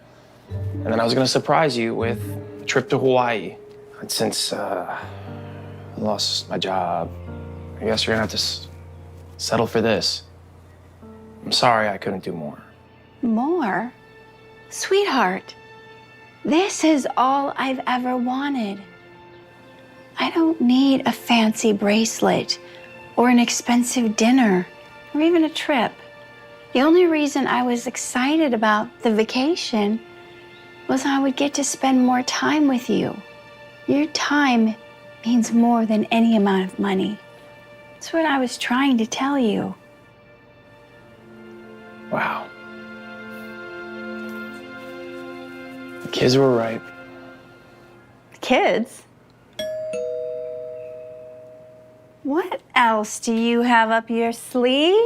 and then I was gonna surprise you with a trip to Hawaii. And since I lost my job, I guess you're gonna have to settle for this. I'm sorry I couldn't do more. More? Sweetheart, this is all I've ever wanted. I don't need a fancy bracelet or an expensive dinner or even a trip. The only reason I was excited about the vacation was I would get to spend more time with you. Your time means more than any amount of money. That's what I was trying to tell you. Wow. The kids were right. Kids? What else do you have up your sleeve?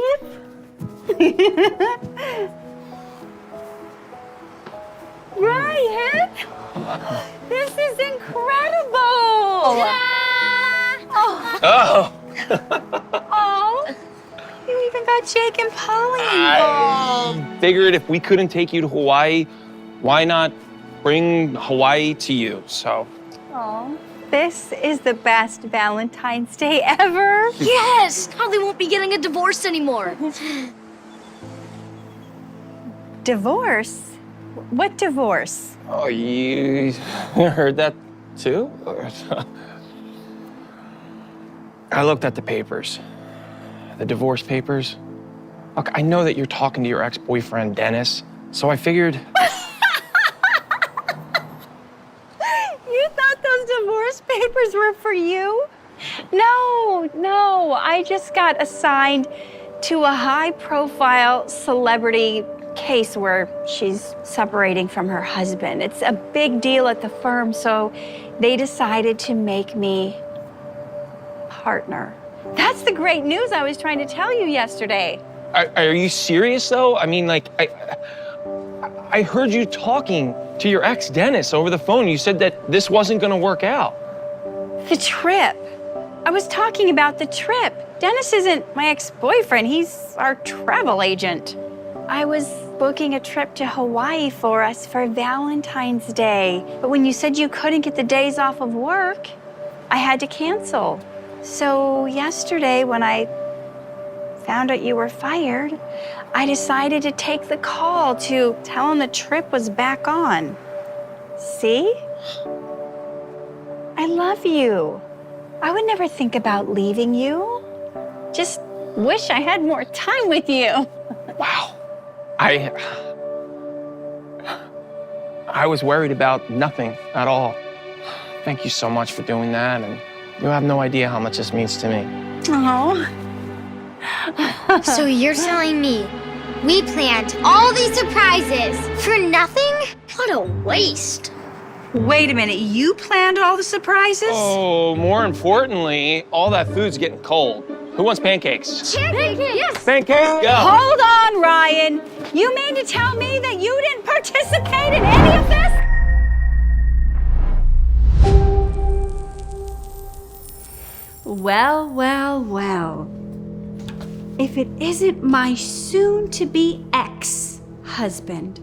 Ryan, this is incredible. Oh! Oh, you even got Jake and Polly involved. I figured if we couldn't take you to Hawaii, why not bring Hawaii to you? So, Oh, this is the best Valentine's Day ever. Yes! Now they won't be getting a divorce anymore. Divorce? What divorce? oh, you heard that too? I looked at the papers, the divorce papers. Look, I know that you're talking to your ex-boyfriend, Dennis, so I figured. You thought those divorce papers were for you? No, I just got assigned to a high-profile celebrity case where she's separating from her husband. It's a big deal at the firm, so they decided to make me partner. That's the great news I was trying to tell you yesterday. Are you serious though? I mean, like, I heard you talking to your ex, Dennis, over the phone. You said that this wasn't gonna work out. The trip. I was talking about the trip. Dennis isn't my ex-boyfriend. He's our travel agent. I was booking a trip to Hawaii for us for Valentine's Day. But when you said you couldn't get the days off of work, I had to cancel. So yesterday, when I found out you were fired, I decided to take the call to tell him the trip was back on. See? I love you. I would never think about leaving you. Just wish I had more time with you. Wow. I was worried about nothing at all. Thank you so much for doing that, and you have no idea how much this means to me. Oh. So you're telling me we planned all these surprises for nothing? What a waste. Wait a minute, you planned all the surprises? Oh, more importantly, all that food's getting cold. Who wants pancakes? Pancakes, yes. Pancakes? Go. Hold on, Ryan. You mean to tell me that you didn't participate in any of this? Well. If it isn't my soon-to-be ex-husband,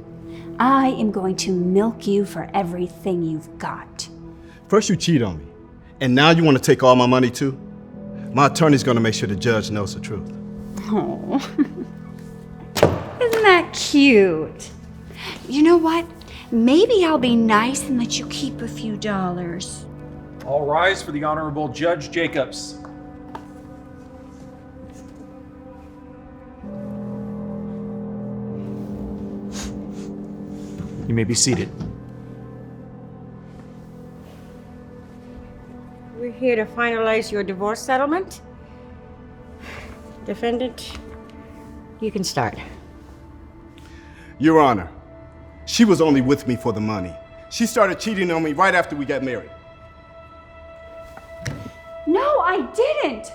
I am going to milk you for everything you've got. First you cheat on me, and now you want to take all my money too? My attorney's gonna make sure the judge knows the truth. Oh, isn't that cute? You know what? Maybe I'll be nice and let you keep a few dollars. All rise for the Honorable Judge Jacobs. You may be seated. We're here to finalize your divorce settlement. Defendant, you can start. Your Honor, She was only with me for the money. She started cheating on me right after we got married. No, I didn't.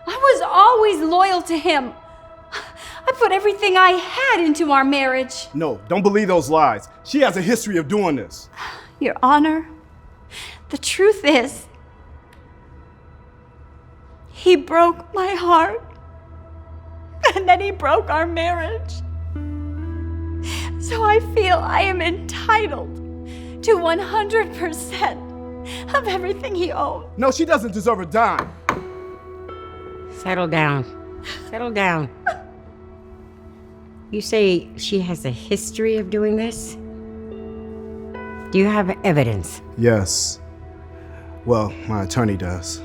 I was always loyal to him. I put everything I had into our marriage. No, don't believe those lies. She has a history of doing this. Your Honor, the truth is, he broke my heart. And then he broke our marriage. So I feel I am entitled to 100% of everything he owes. No, she doesn't deserve a dime. Settle down. Settle down. You say she has a history of doing this? Do you have evidence? Yes. Well, my attorney does.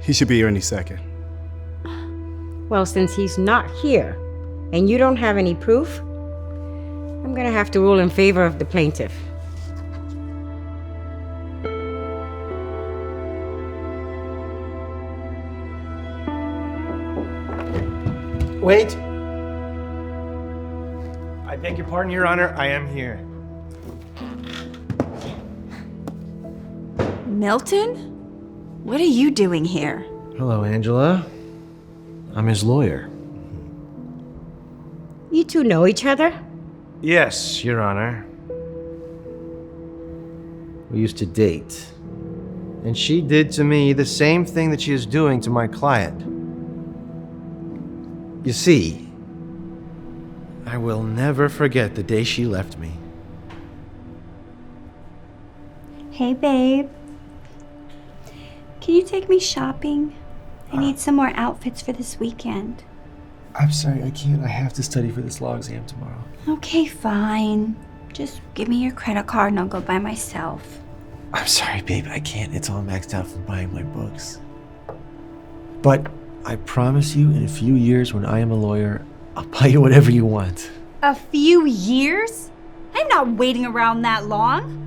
He should be here any second. Well, since he's not here and you don't have any proof, I'm gonna have to rule in favor of the plaintiff. Wait. I beg your pardon, Your Honor. I am here. Milton? What are you doing here? Hello, Angela. I'm his lawyer. You two know each other? Yes, Your Honor. We used to date. And she did to me the same thing that she is doing to my client. You see, I will never forget the day she left me. Hey, babe. Can you take me shopping? I need some more outfits for this weekend. I'm sorry, I can't. I have to study for this law exam tomorrow. Okay, fine. Just give me your credit card and I'll go by myself. I'm sorry, babe. I can't. It's all maxed out from buying my books. But I promise you, in a few years when I am a lawyer, I'll buy you whatever you want. A few years? I'm not waiting around that long.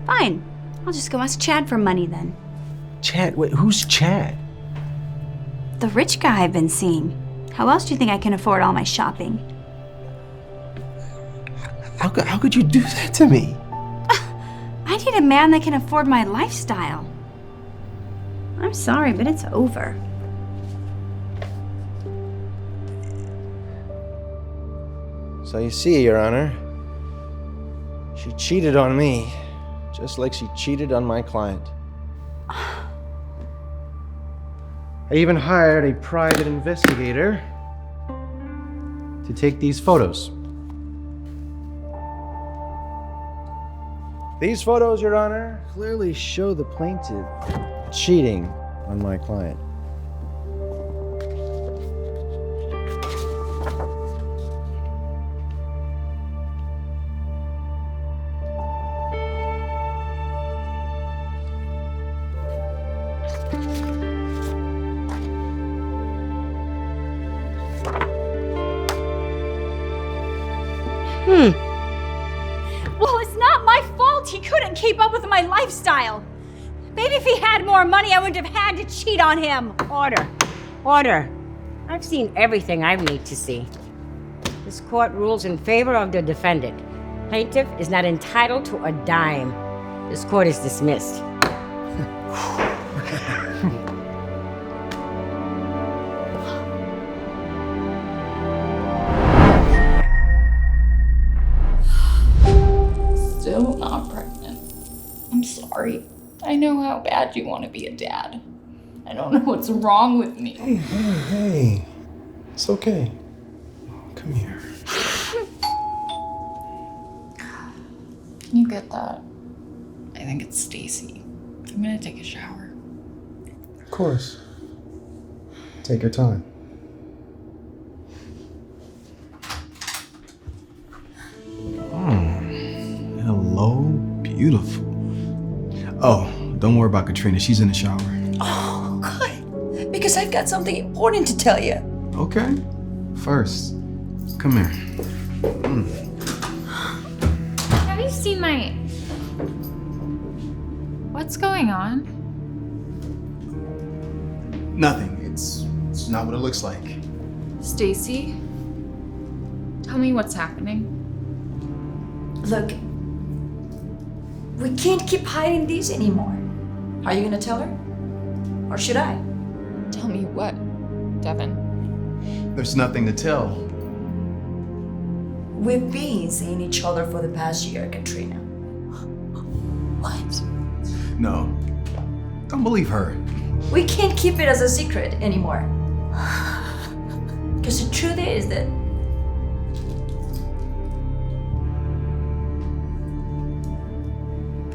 Fine. I'll just go ask Chad for money then. Chad? Wait, who's Chad? The rich guy I've been seeing. How else do you think I can afford all my shopping? How could you do that to me? I need a man that can afford my lifestyle. I'm sorry, but it's over. So you see, Your Honor, she cheated on me, just like she cheated on my client. I even hired a private investigator to take these photos. These photos, Your Honor, clearly show the plaintiff cheating on my client. Well, it's not my fault he couldn't keep up with my lifestyle. Maybe if he had more money, I wouldn't have had to cheat on him. Order. Order. I've seen everything I need to see. This court rules in favor of the defendant. Plaintiff is not entitled to a dime. This court is dismissed. Still not pregnant. I'm sorry. I know how bad you want to be a dad. I don't know what's wrong with me. Hey. It's okay. Come here. You get that? I think it's Stacy. I'm gonna take a shower. Of course. Take your time. Hello, beautiful. Oh, don't worry about Katrina. She's in the shower. Oh, good. Because I've got something important to tell you. Okay. First, come here. Have you seen my... What's going on? Nothing. It's not what it looks like. Stacy? Tell me what's happening. Look, we can't keep hiding this anymore. Are you gonna tell her? Or should I? Tell me what, Devin? There's nothing to tell. We've been seeing each other for the past year, Katrina. What? No. Don't believe her. We can't keep it as a secret anymore. Because the truth is that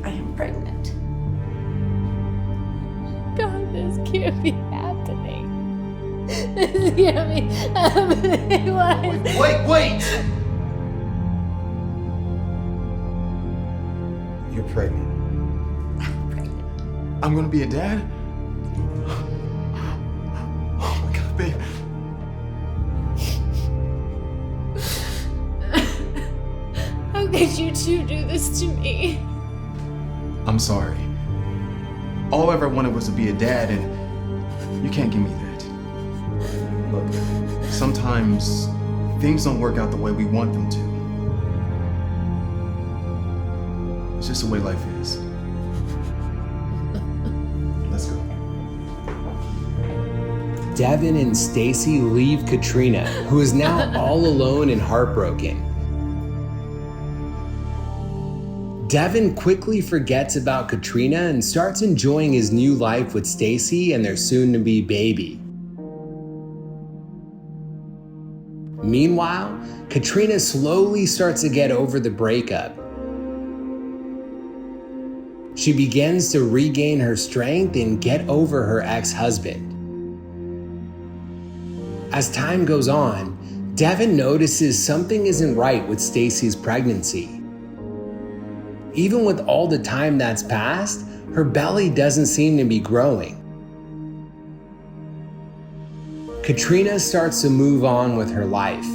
I am pregnant. God, this can't be happening. This can't be happening. Wait! You're pregnant. I'm gonna be a dad? Oh my God, babe. How could you two do this to me? I'm sorry. All I ever wanted was to be a dad, and you can't give me that. Look, sometimes things don't work out the way we want them to. It's just the way life is. Let's go. Devin and Stacy leave Katrina, who is now all alone and heartbroken. Devin quickly forgets about Katrina and starts enjoying his new life with Stacy and their soon-to-be baby. Meanwhile, Katrina slowly starts to get over the breakup. She begins to regain her strength and get over her ex-husband. As time goes on, Devin notices something isn't right with Stacy's pregnancy. Even with all the time that's passed, her belly doesn't seem to be growing. Katrina starts to move on with her life.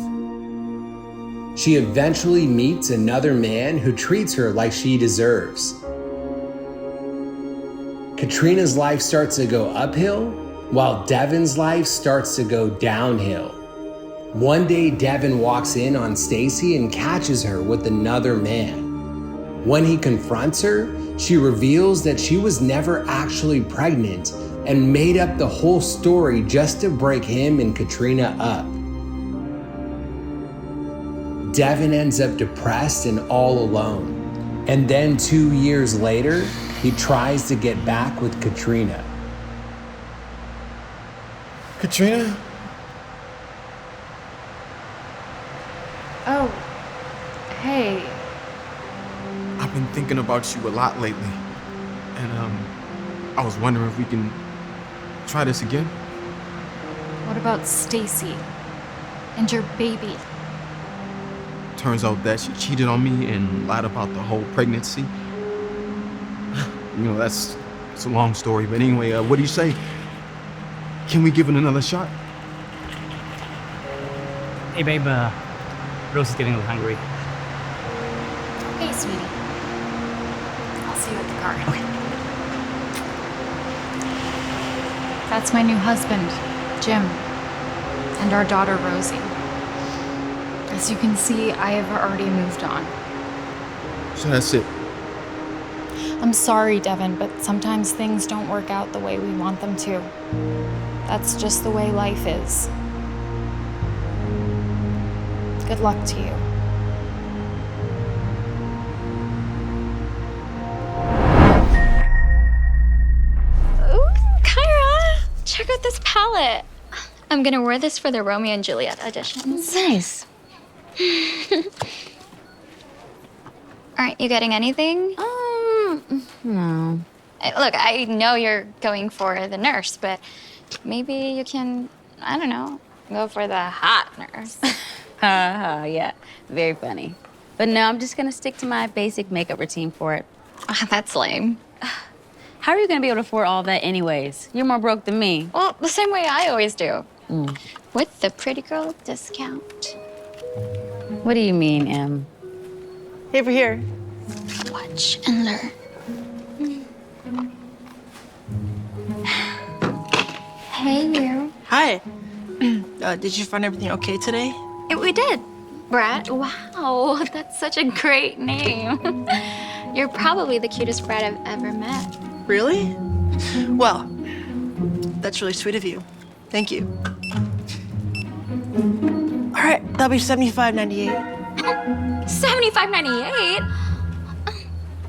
She eventually meets another man who treats her like she deserves. Katrina's life starts to go uphill, while Devin's life starts to go downhill. One day, Devin walks in on Stacy and catches her with another man. When he confronts her, she reveals that she was never actually pregnant and made up the whole story just to break him and Katrina up. Devin ends up depressed and all alone. And then 2 years later, he tries to get back with Katrina. Katrina? Oh, hey. I've been thinking about you a lot lately. And, I was wondering if we can try this again? What about Stacy and your baby? Turns out that she cheated on me and lied about the whole pregnancy. You know, it's a long story, but anyway, what do you say? Can we give it another shot? Hey, babe, Rose is getting a little hungry. Hey, sweetie. I'll see you at the car. Okay. That's my new husband, Jim, and our daughter, Rosie. As you can see, I have already moved on. So that's it. I'm sorry, Devin, but sometimes things don't work out the way we want them to. That's just the way life is. Good luck to you. Ooh, Kyra, check out this palette. I'm gonna wear this for the Romeo and Juliet auditions. Nice. Aren't you getting anything? No. Look, I know you're going for the nurse, but maybe you can, I don't know, go for the hot nurse. Yeah, very funny. But no, I'm just gonna stick to my basic makeup routine for it. That's lame. How are you gonna be able to afford all that anyways? You're more broke than me. Well, the same way I always do. With the pretty girl discount. What do you mean, Em? Over here. Watch and learn. Hey, you. Hi. Did you find everything okay today? We did. Brad? Wow, that's such a great name. You're probably the cutest Brad I've ever met. Really? Well, that's really sweet of you. Thank you. All right, that'll be $75.98. $75.98?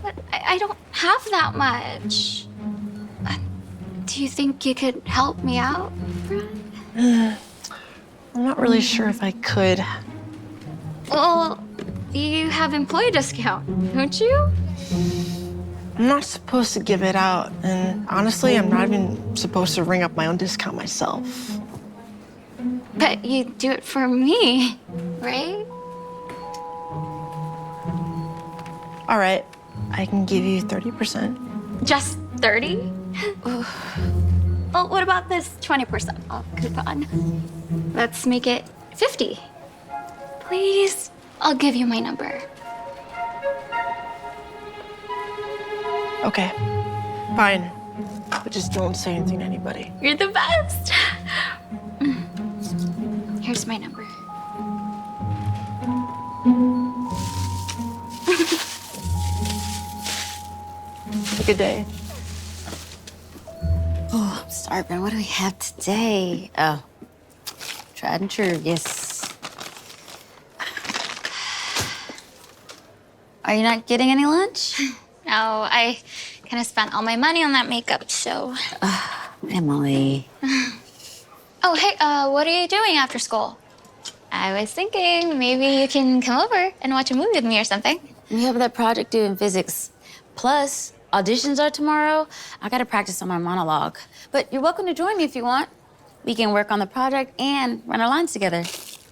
But I don't have that much. Do you think you could help me out, Brad? I'm not really sure if I could. Well, you have employee discount, don't you? I'm not supposed to give it out, and honestly, I'm not even supposed to ring up my own discount myself. But you do it for me, right? All right, I can give you 30%. Just 30? Well, what about this 20% off coupon? Let's make it 50. Please, I'll give you my number. Okay, fine. But just don't say anything to anybody. You're the best. Here's my number. Have a good day. Oh, I'm starving. What do we have today? Oh, tried and true, yes. Are you not getting any lunch? No, I kind of spent all my money on that makeup, so. Emily. Oh, hey, what are you doing after school? I was thinking maybe you can come over and watch a movie with me or something. We have that project due in physics. Plus, auditions are tomorrow. I gotta practice on my monologue. But you're welcome to join me if you want. We can work on the project and run our lines together.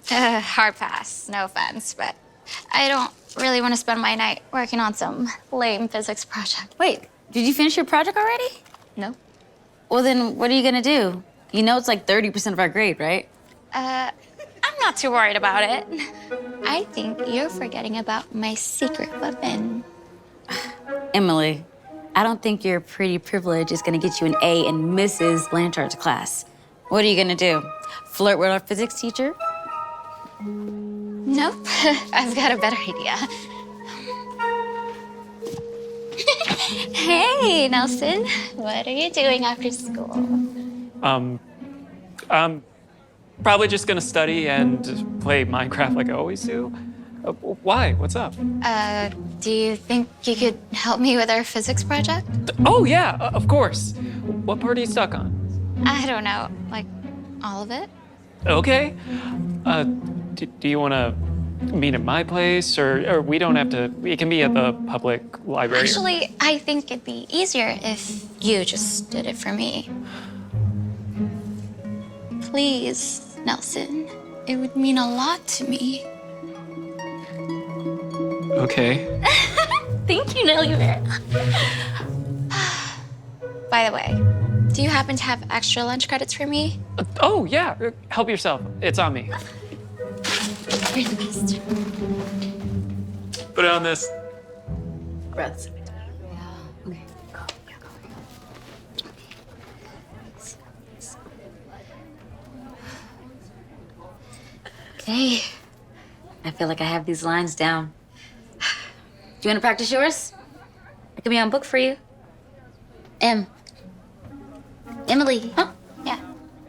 Hard pass, no offense, but I don't really want to spend my night working on some lame physics project. Wait, did you finish your project already? No. Well, then what are you gonna do? You know it's like 30% of our grade, right? I'm not too worried about it. I think you're forgetting about my secret weapon. Emily, I don't think your pretty privilege is gonna get you an A in Mrs. Blanchard's class. What are you gonna do? Flirt with our physics teacher? Nope, I've got a better idea. Hey, Nelson, what are you doing after school? I'm probably just gonna study and play Minecraft like I always do. Why? What's up? Do you think you could help me with our physics project? Oh, yeah, of course. What part are you stuck on? I don't know, like all of it? Okay. Do you want to meet at my place, or we don't have to? We can be at the public library. Actually, I think it'd be easier if you just did it for me. Please, Nelson. It would mean a lot to me. Okay. Thank you, Nelly Bear. By the way, do you happen to have extra lunch credits for me? Oh, yeah. Help yourself. It's on me. You're the best. Put it on this. Breaths. Okay. I feel like I have these lines down. Do you want to practice yours? I can be on book for you. Emily. Huh? Yeah.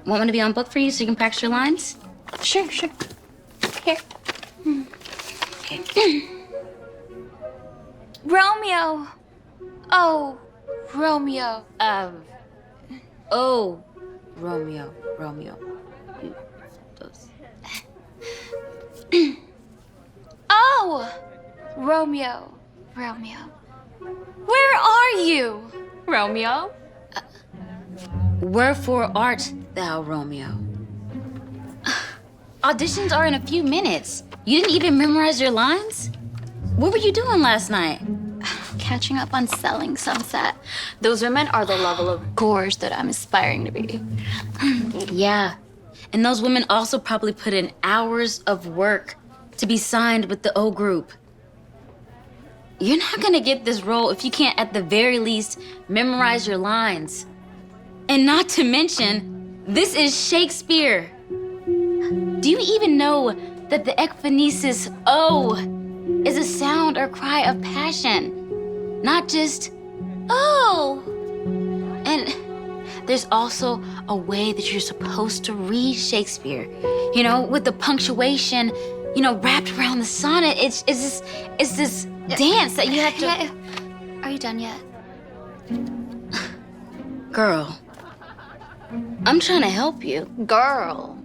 Want me to be on book for you so you can practice your lines? Sure, sure. Here. Okay. Romeo. Oh, Romeo. Oh, Romeo. Oh, Romeo. Where are you, Romeo? Wherefore art thou, Romeo? Auditions are in a few minutes. You didn't even memorize your lines? What were you doing last night? Catching up on Selling Sunset. Those women are the level of gorge that I'm aspiring to be. Yeah. And those women also probably put in hours of work to be signed with the O group. You're not gonna get this role if you can't, at the very least, memorize your lines. And not to mention, this is Shakespeare. Do you even know that the ekphonesis O is a sound or cry of passion, not just oh. And there's also a way that you're supposed to read Shakespeare, you know, with the punctuation, you know, wrapped around the sonnet. It's this dance that you have to. Are you done yet? Girl, I'm trying to help you. Girl,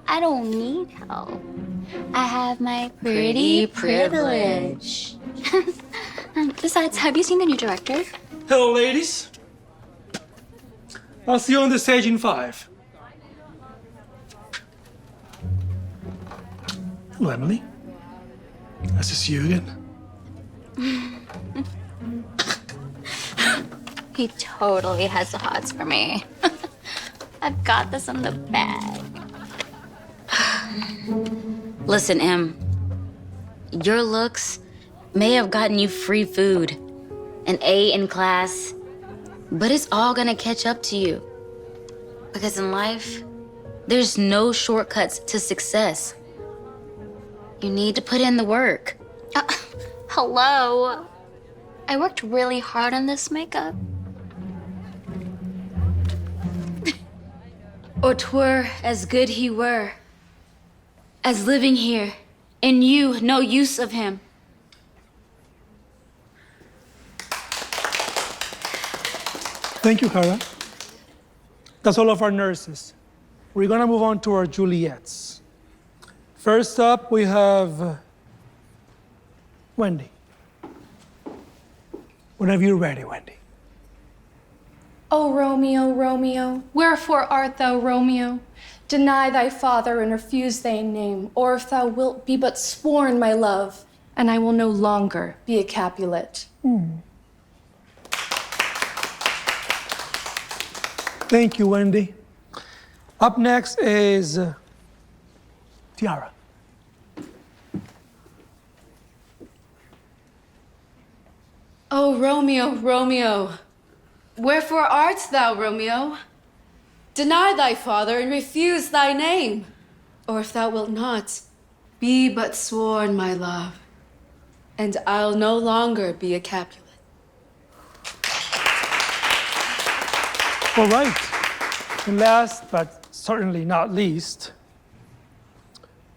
I don't need help. I have my pretty privilege. Besides, have you seen the new director? Hello, ladies. I'll see you on the stage in 5. Hello, Emily. Nice to see you again. He totally has the hots for me. I've got this in the bag. Listen, Em, your looks may have gotten you free food, an A in class, but it's all gonna catch up to you. Because in life, there's no shortcuts to success. You need to put in the work. Hello. I worked really hard on this makeup. Or 'twere as good he were, as living here, and you no use of him. Thank you, Kara. That's all of our nurses. We're gonna move on to our Juliets. First up, we have Wendy. Whenever you're ready, Wendy. O Romeo, Romeo, wherefore art thou Romeo? Deny thy father and refuse thy name, or if thou wilt be but sworn my love, and I will no longer be a Capulet. Thank you, Wendy. Up next is Tiara. O Romeo, Romeo, wherefore art thou Romeo? Deny thy father and refuse thy name, or if thou wilt not, be but sworn my love, and I'll no longer be a Capulet. All right. And last, but certainly not least,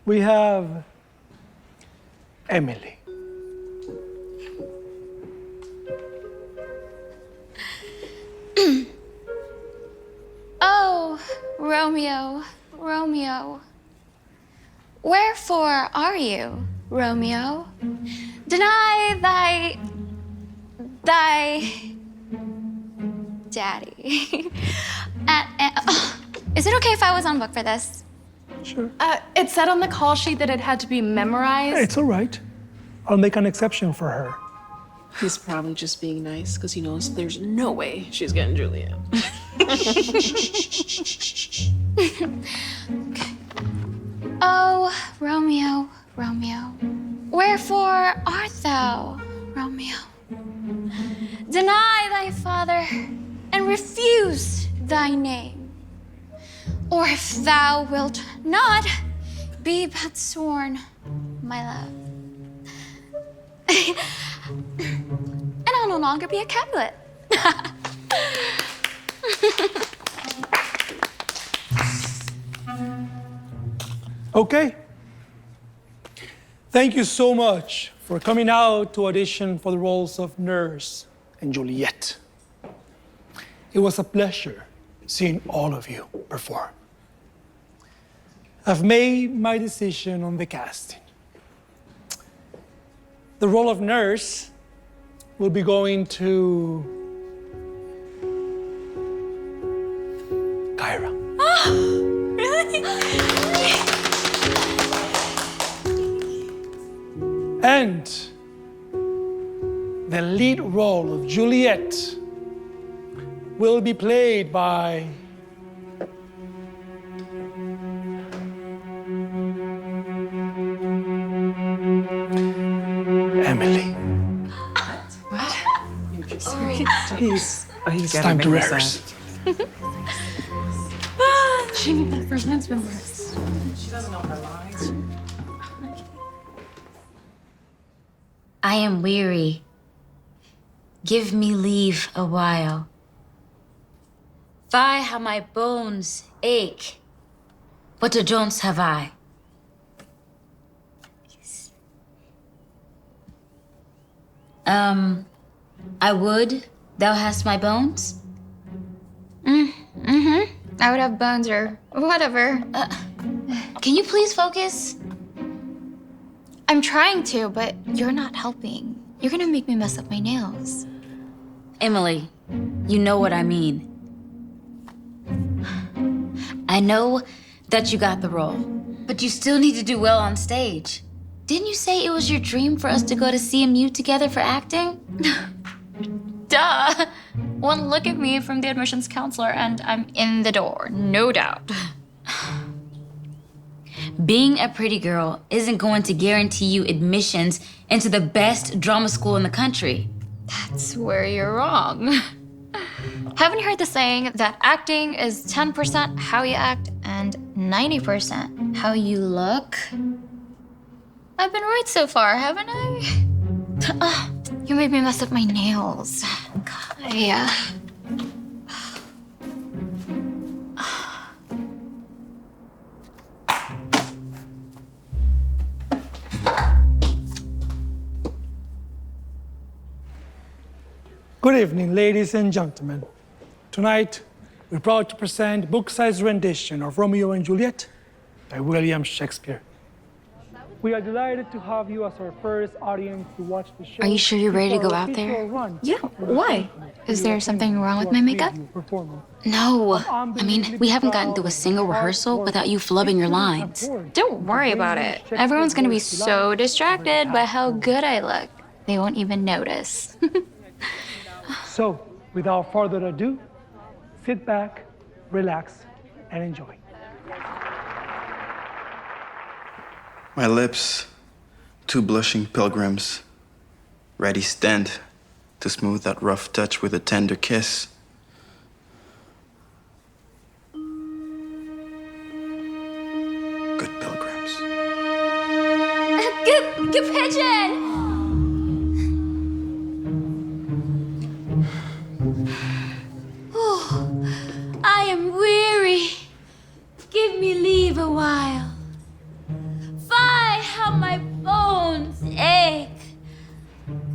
we have Emily. Oh, Romeo, Romeo. Wherefore are you, Romeo? Deny thy daddy. Is it okay if I was on book for this? Sure. It said on the call sheet that it had to be memorized. It's all right. I'll make an exception for her. He's probably just being nice because he knows there's no way she's getting Juliet. Oh, Romeo, Romeo. Wherefore art thou, Romeo? Deny thy father and refuse thy name. Or if thou wilt not, be but sworn, my love. And I'll no longer be a Capulet. Okay. Thank you so much for coming out to audition for the roles of Nurse and Juliet. It was a pleasure seeing all of you perform. I've made my decision on the casting. The role of Nurse will be going to Kyra. Oh, really? And the lead role of Juliet will be played by Emily. What? He's time to rehearse. She needs that first husband works. She doesn't know her lines. I am weary. Give me leave a while. Fie, how my bones ache. What a jones have I? I would thou hast my bones? I would have bones or whatever. Can you please focus? I'm trying to, but you're not helping. You're gonna make me mess up my nails. Emily, you know what I mean. I know that you got the role, but you still need to do well on stage. Didn't you say it was your dream for us to go to CMU together for acting? Duh! One look at me from the admissions counselor and I'm in the door, no doubt. Being a pretty girl isn't going to guarantee you admissions into the best drama school in the country. That's where you're wrong. Haven't you heard the saying that acting is 10% how you act and 90% how you look? I've been right so far, haven't I? You made me mess up my nails. God, yeah. Good evening, ladies and gentlemen. Tonight, we're proud to present book-sized rendition of Romeo and Juliet by William Shakespeare. We are delighted to have you as our first audience to watch the show. Are you sure you're ready to go out there? Yeah, why? Is there something wrong with my makeup? No. I mean, we haven't gotten through a single rehearsal without you flubbing your lines. Don't worry about it. Everyone's gonna be so distracted by how good I look. They won't even notice. So, without further ado, sit back, relax, and enjoy. My lips, two blushing pilgrims, ready stand to smooth that rough touch with a tender kiss. Good pilgrims. Good pigeon! I am weary. Give me leave a while. Fie, how my bones ache.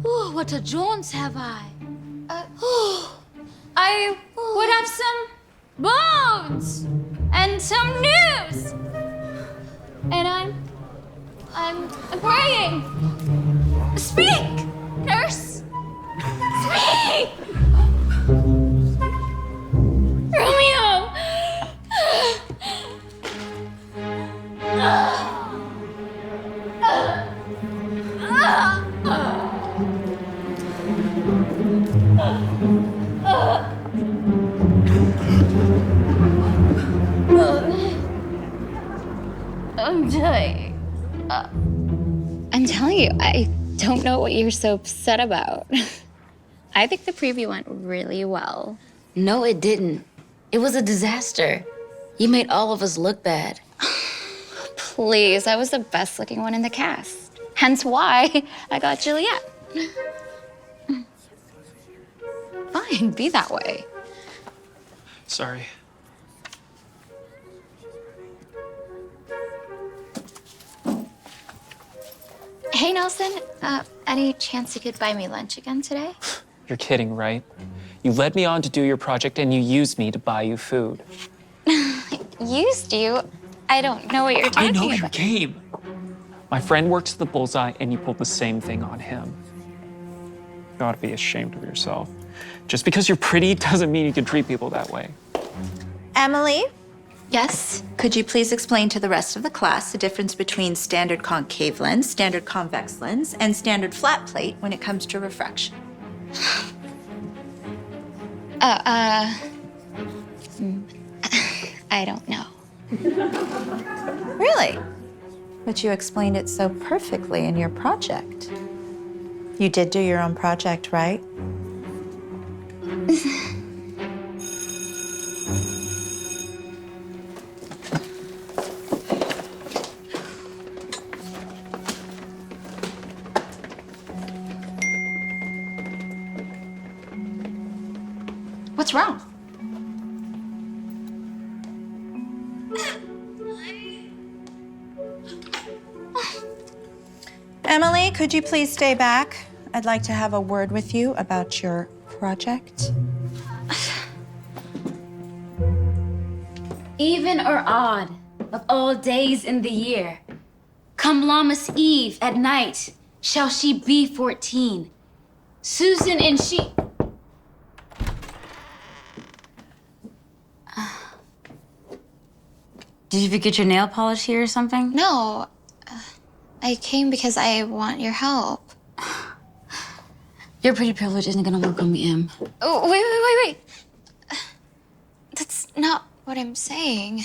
Ooh, what a jones have I? I would have some bones and some news. And I'm praying. Speak, nurse. Speak. Romeo. I'm dying. I'm telling you, I don't know what you're so upset about. I think the preview went really well. No, it didn't. It was a disaster. You made all of us look bad. Please, I was the best looking one in the cast. Hence why I got Juliet. Fine, be that way. Sorry. Hey, Nelson, any chance you could buy me lunch again today? You're kidding, right? You led me on to do your project and you used me to buy you food. Used you? I don't know what you're talking about. I know your game. My friend works at the Bullseye and you pulled the same thing on him. You ought to be ashamed of yourself. Just because you're pretty doesn't mean you can treat people that way. Emily, Yes? could you please explain to the rest of the class the difference between standard concave lens, standard convex lens, and standard flat plate when it comes to refraction? I don't know. Really? But you explained it so perfectly in your project. You did do your own project, right? What's wrong? Emily, could you please stay back? I'd like to have a word with you about your project. Even or odd of all days in the year, come Lammas Eve at night, shall she be 14. Susan and she. Did you forget your nail polish here or something? No. I came because I want your help. Your pretty privilege isn't gonna work on me, Em. Oh, wait. That's not what I'm saying.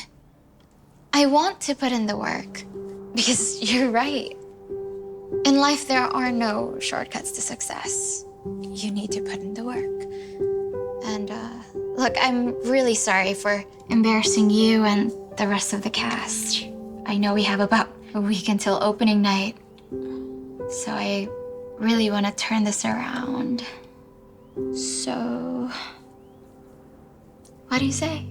I want to put in the work because you're right. In life, there are no shortcuts to success. You need to put in the work. And look, I'm really sorry for embarrassing you and the rest of the cast. I know we have about a week until opening night, so I really want to turn this around. So, what do you say?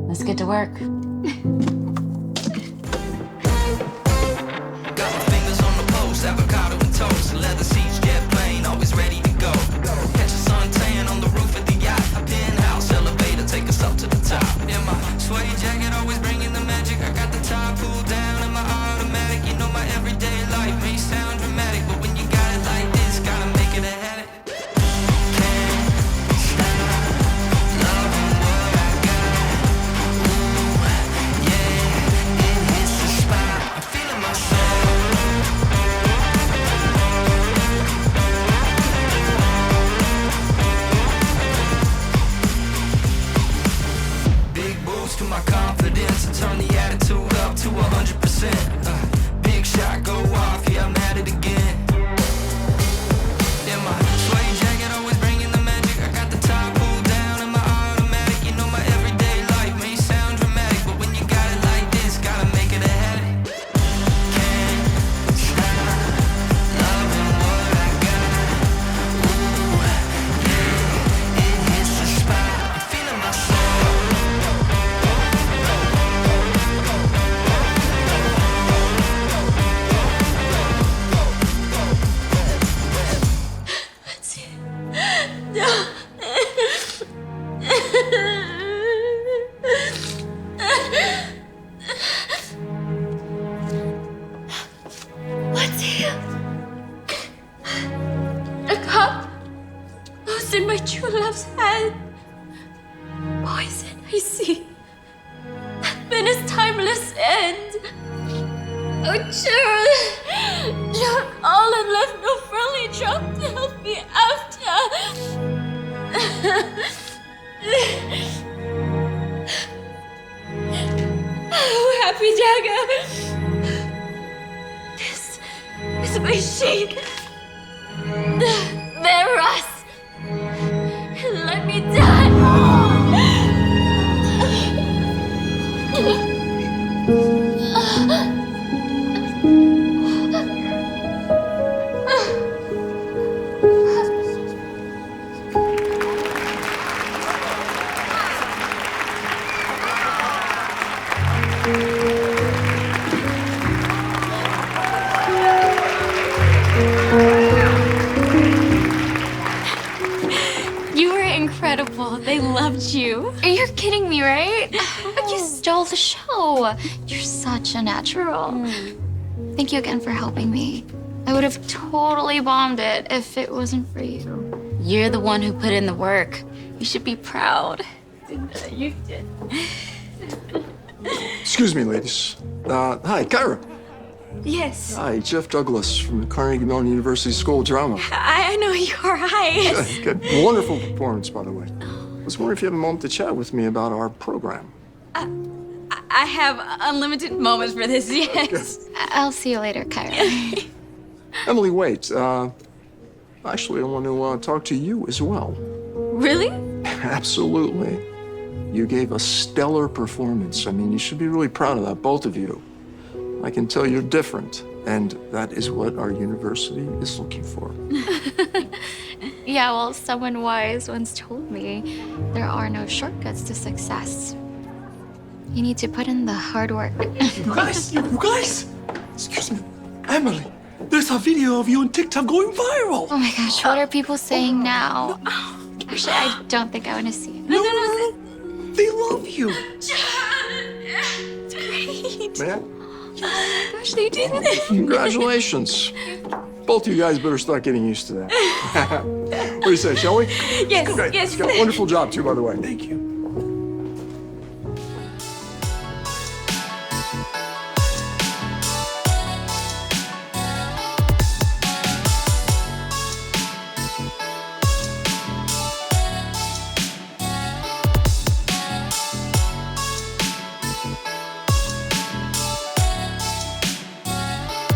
Let's get to work. Got my fingers on the post, avocado and toast, leather seats, jet plane, always ready to go. Catch a suntan on the roof of the yacht, a penthouse elevator, take us up to the top. In my sweaty jacket, always bringing the magic. I got the top pulled down in my automatic. You know my everyday life may sound dramatic, but when you got it like this, gotta make it a habit. To my confidence and turn the attitude up to 100%. Big shot, go off, yeah, I'm at it again. In my sweaty jacket, always bringing the magic. I got the top pulled down in my automatic. You know my everyday life may sound dramatic, but when you got it like this, gotta make it a habit. Can't stop loving what I got. Ooh, yeah, it hits the spot. I'm feeling my soul. What's here? A cup lost in my true love's hand. Poison, I see. Then his timeless end. Oh, Cheryl, you're all and left no friendly drop to help me after. Oh, happy dagger. This is my shade. Their rust. Let me die. You were incredible. They loved you. You're kidding me, right? You stole the show. You're such a natural. Thank you again for helping me. I would have totally bombed it if it wasn't for you. You're the one who put in the work. You should be proud. You did. Excuse me, ladies. Hi, Kyra. Yes. Hi, Jeff Douglas from the Carnegie Mellon University School of Drama. I know your eyes. Good. Wonderful performance, by the way. I was wondering if you have a moment to chat with me about our program. I have unlimited moments for this, yes. I'll see you later, Kyra. Emily, wait. Actually, I want to talk to you as well. Really? Absolutely. You gave a stellar performance. I mean, you should be really proud of that, both of you. I can tell you're different, and that is what our university is looking for. Yeah, well, someone wise once told me there are no shortcuts to success. You need to put in the hard work. You guys! Excuse me. Emily, there's a video of you on TikTok going viral. Oh my gosh, what are people saying now? Actually, I don't think I want to see it. No. They love you. It's great. Man, Oh my gosh, they did it. congratulations. Both of you guys better start getting used to that. What do you say, shall we? Yes, Great. yes. Wonderful job, too, by the way. Thank you.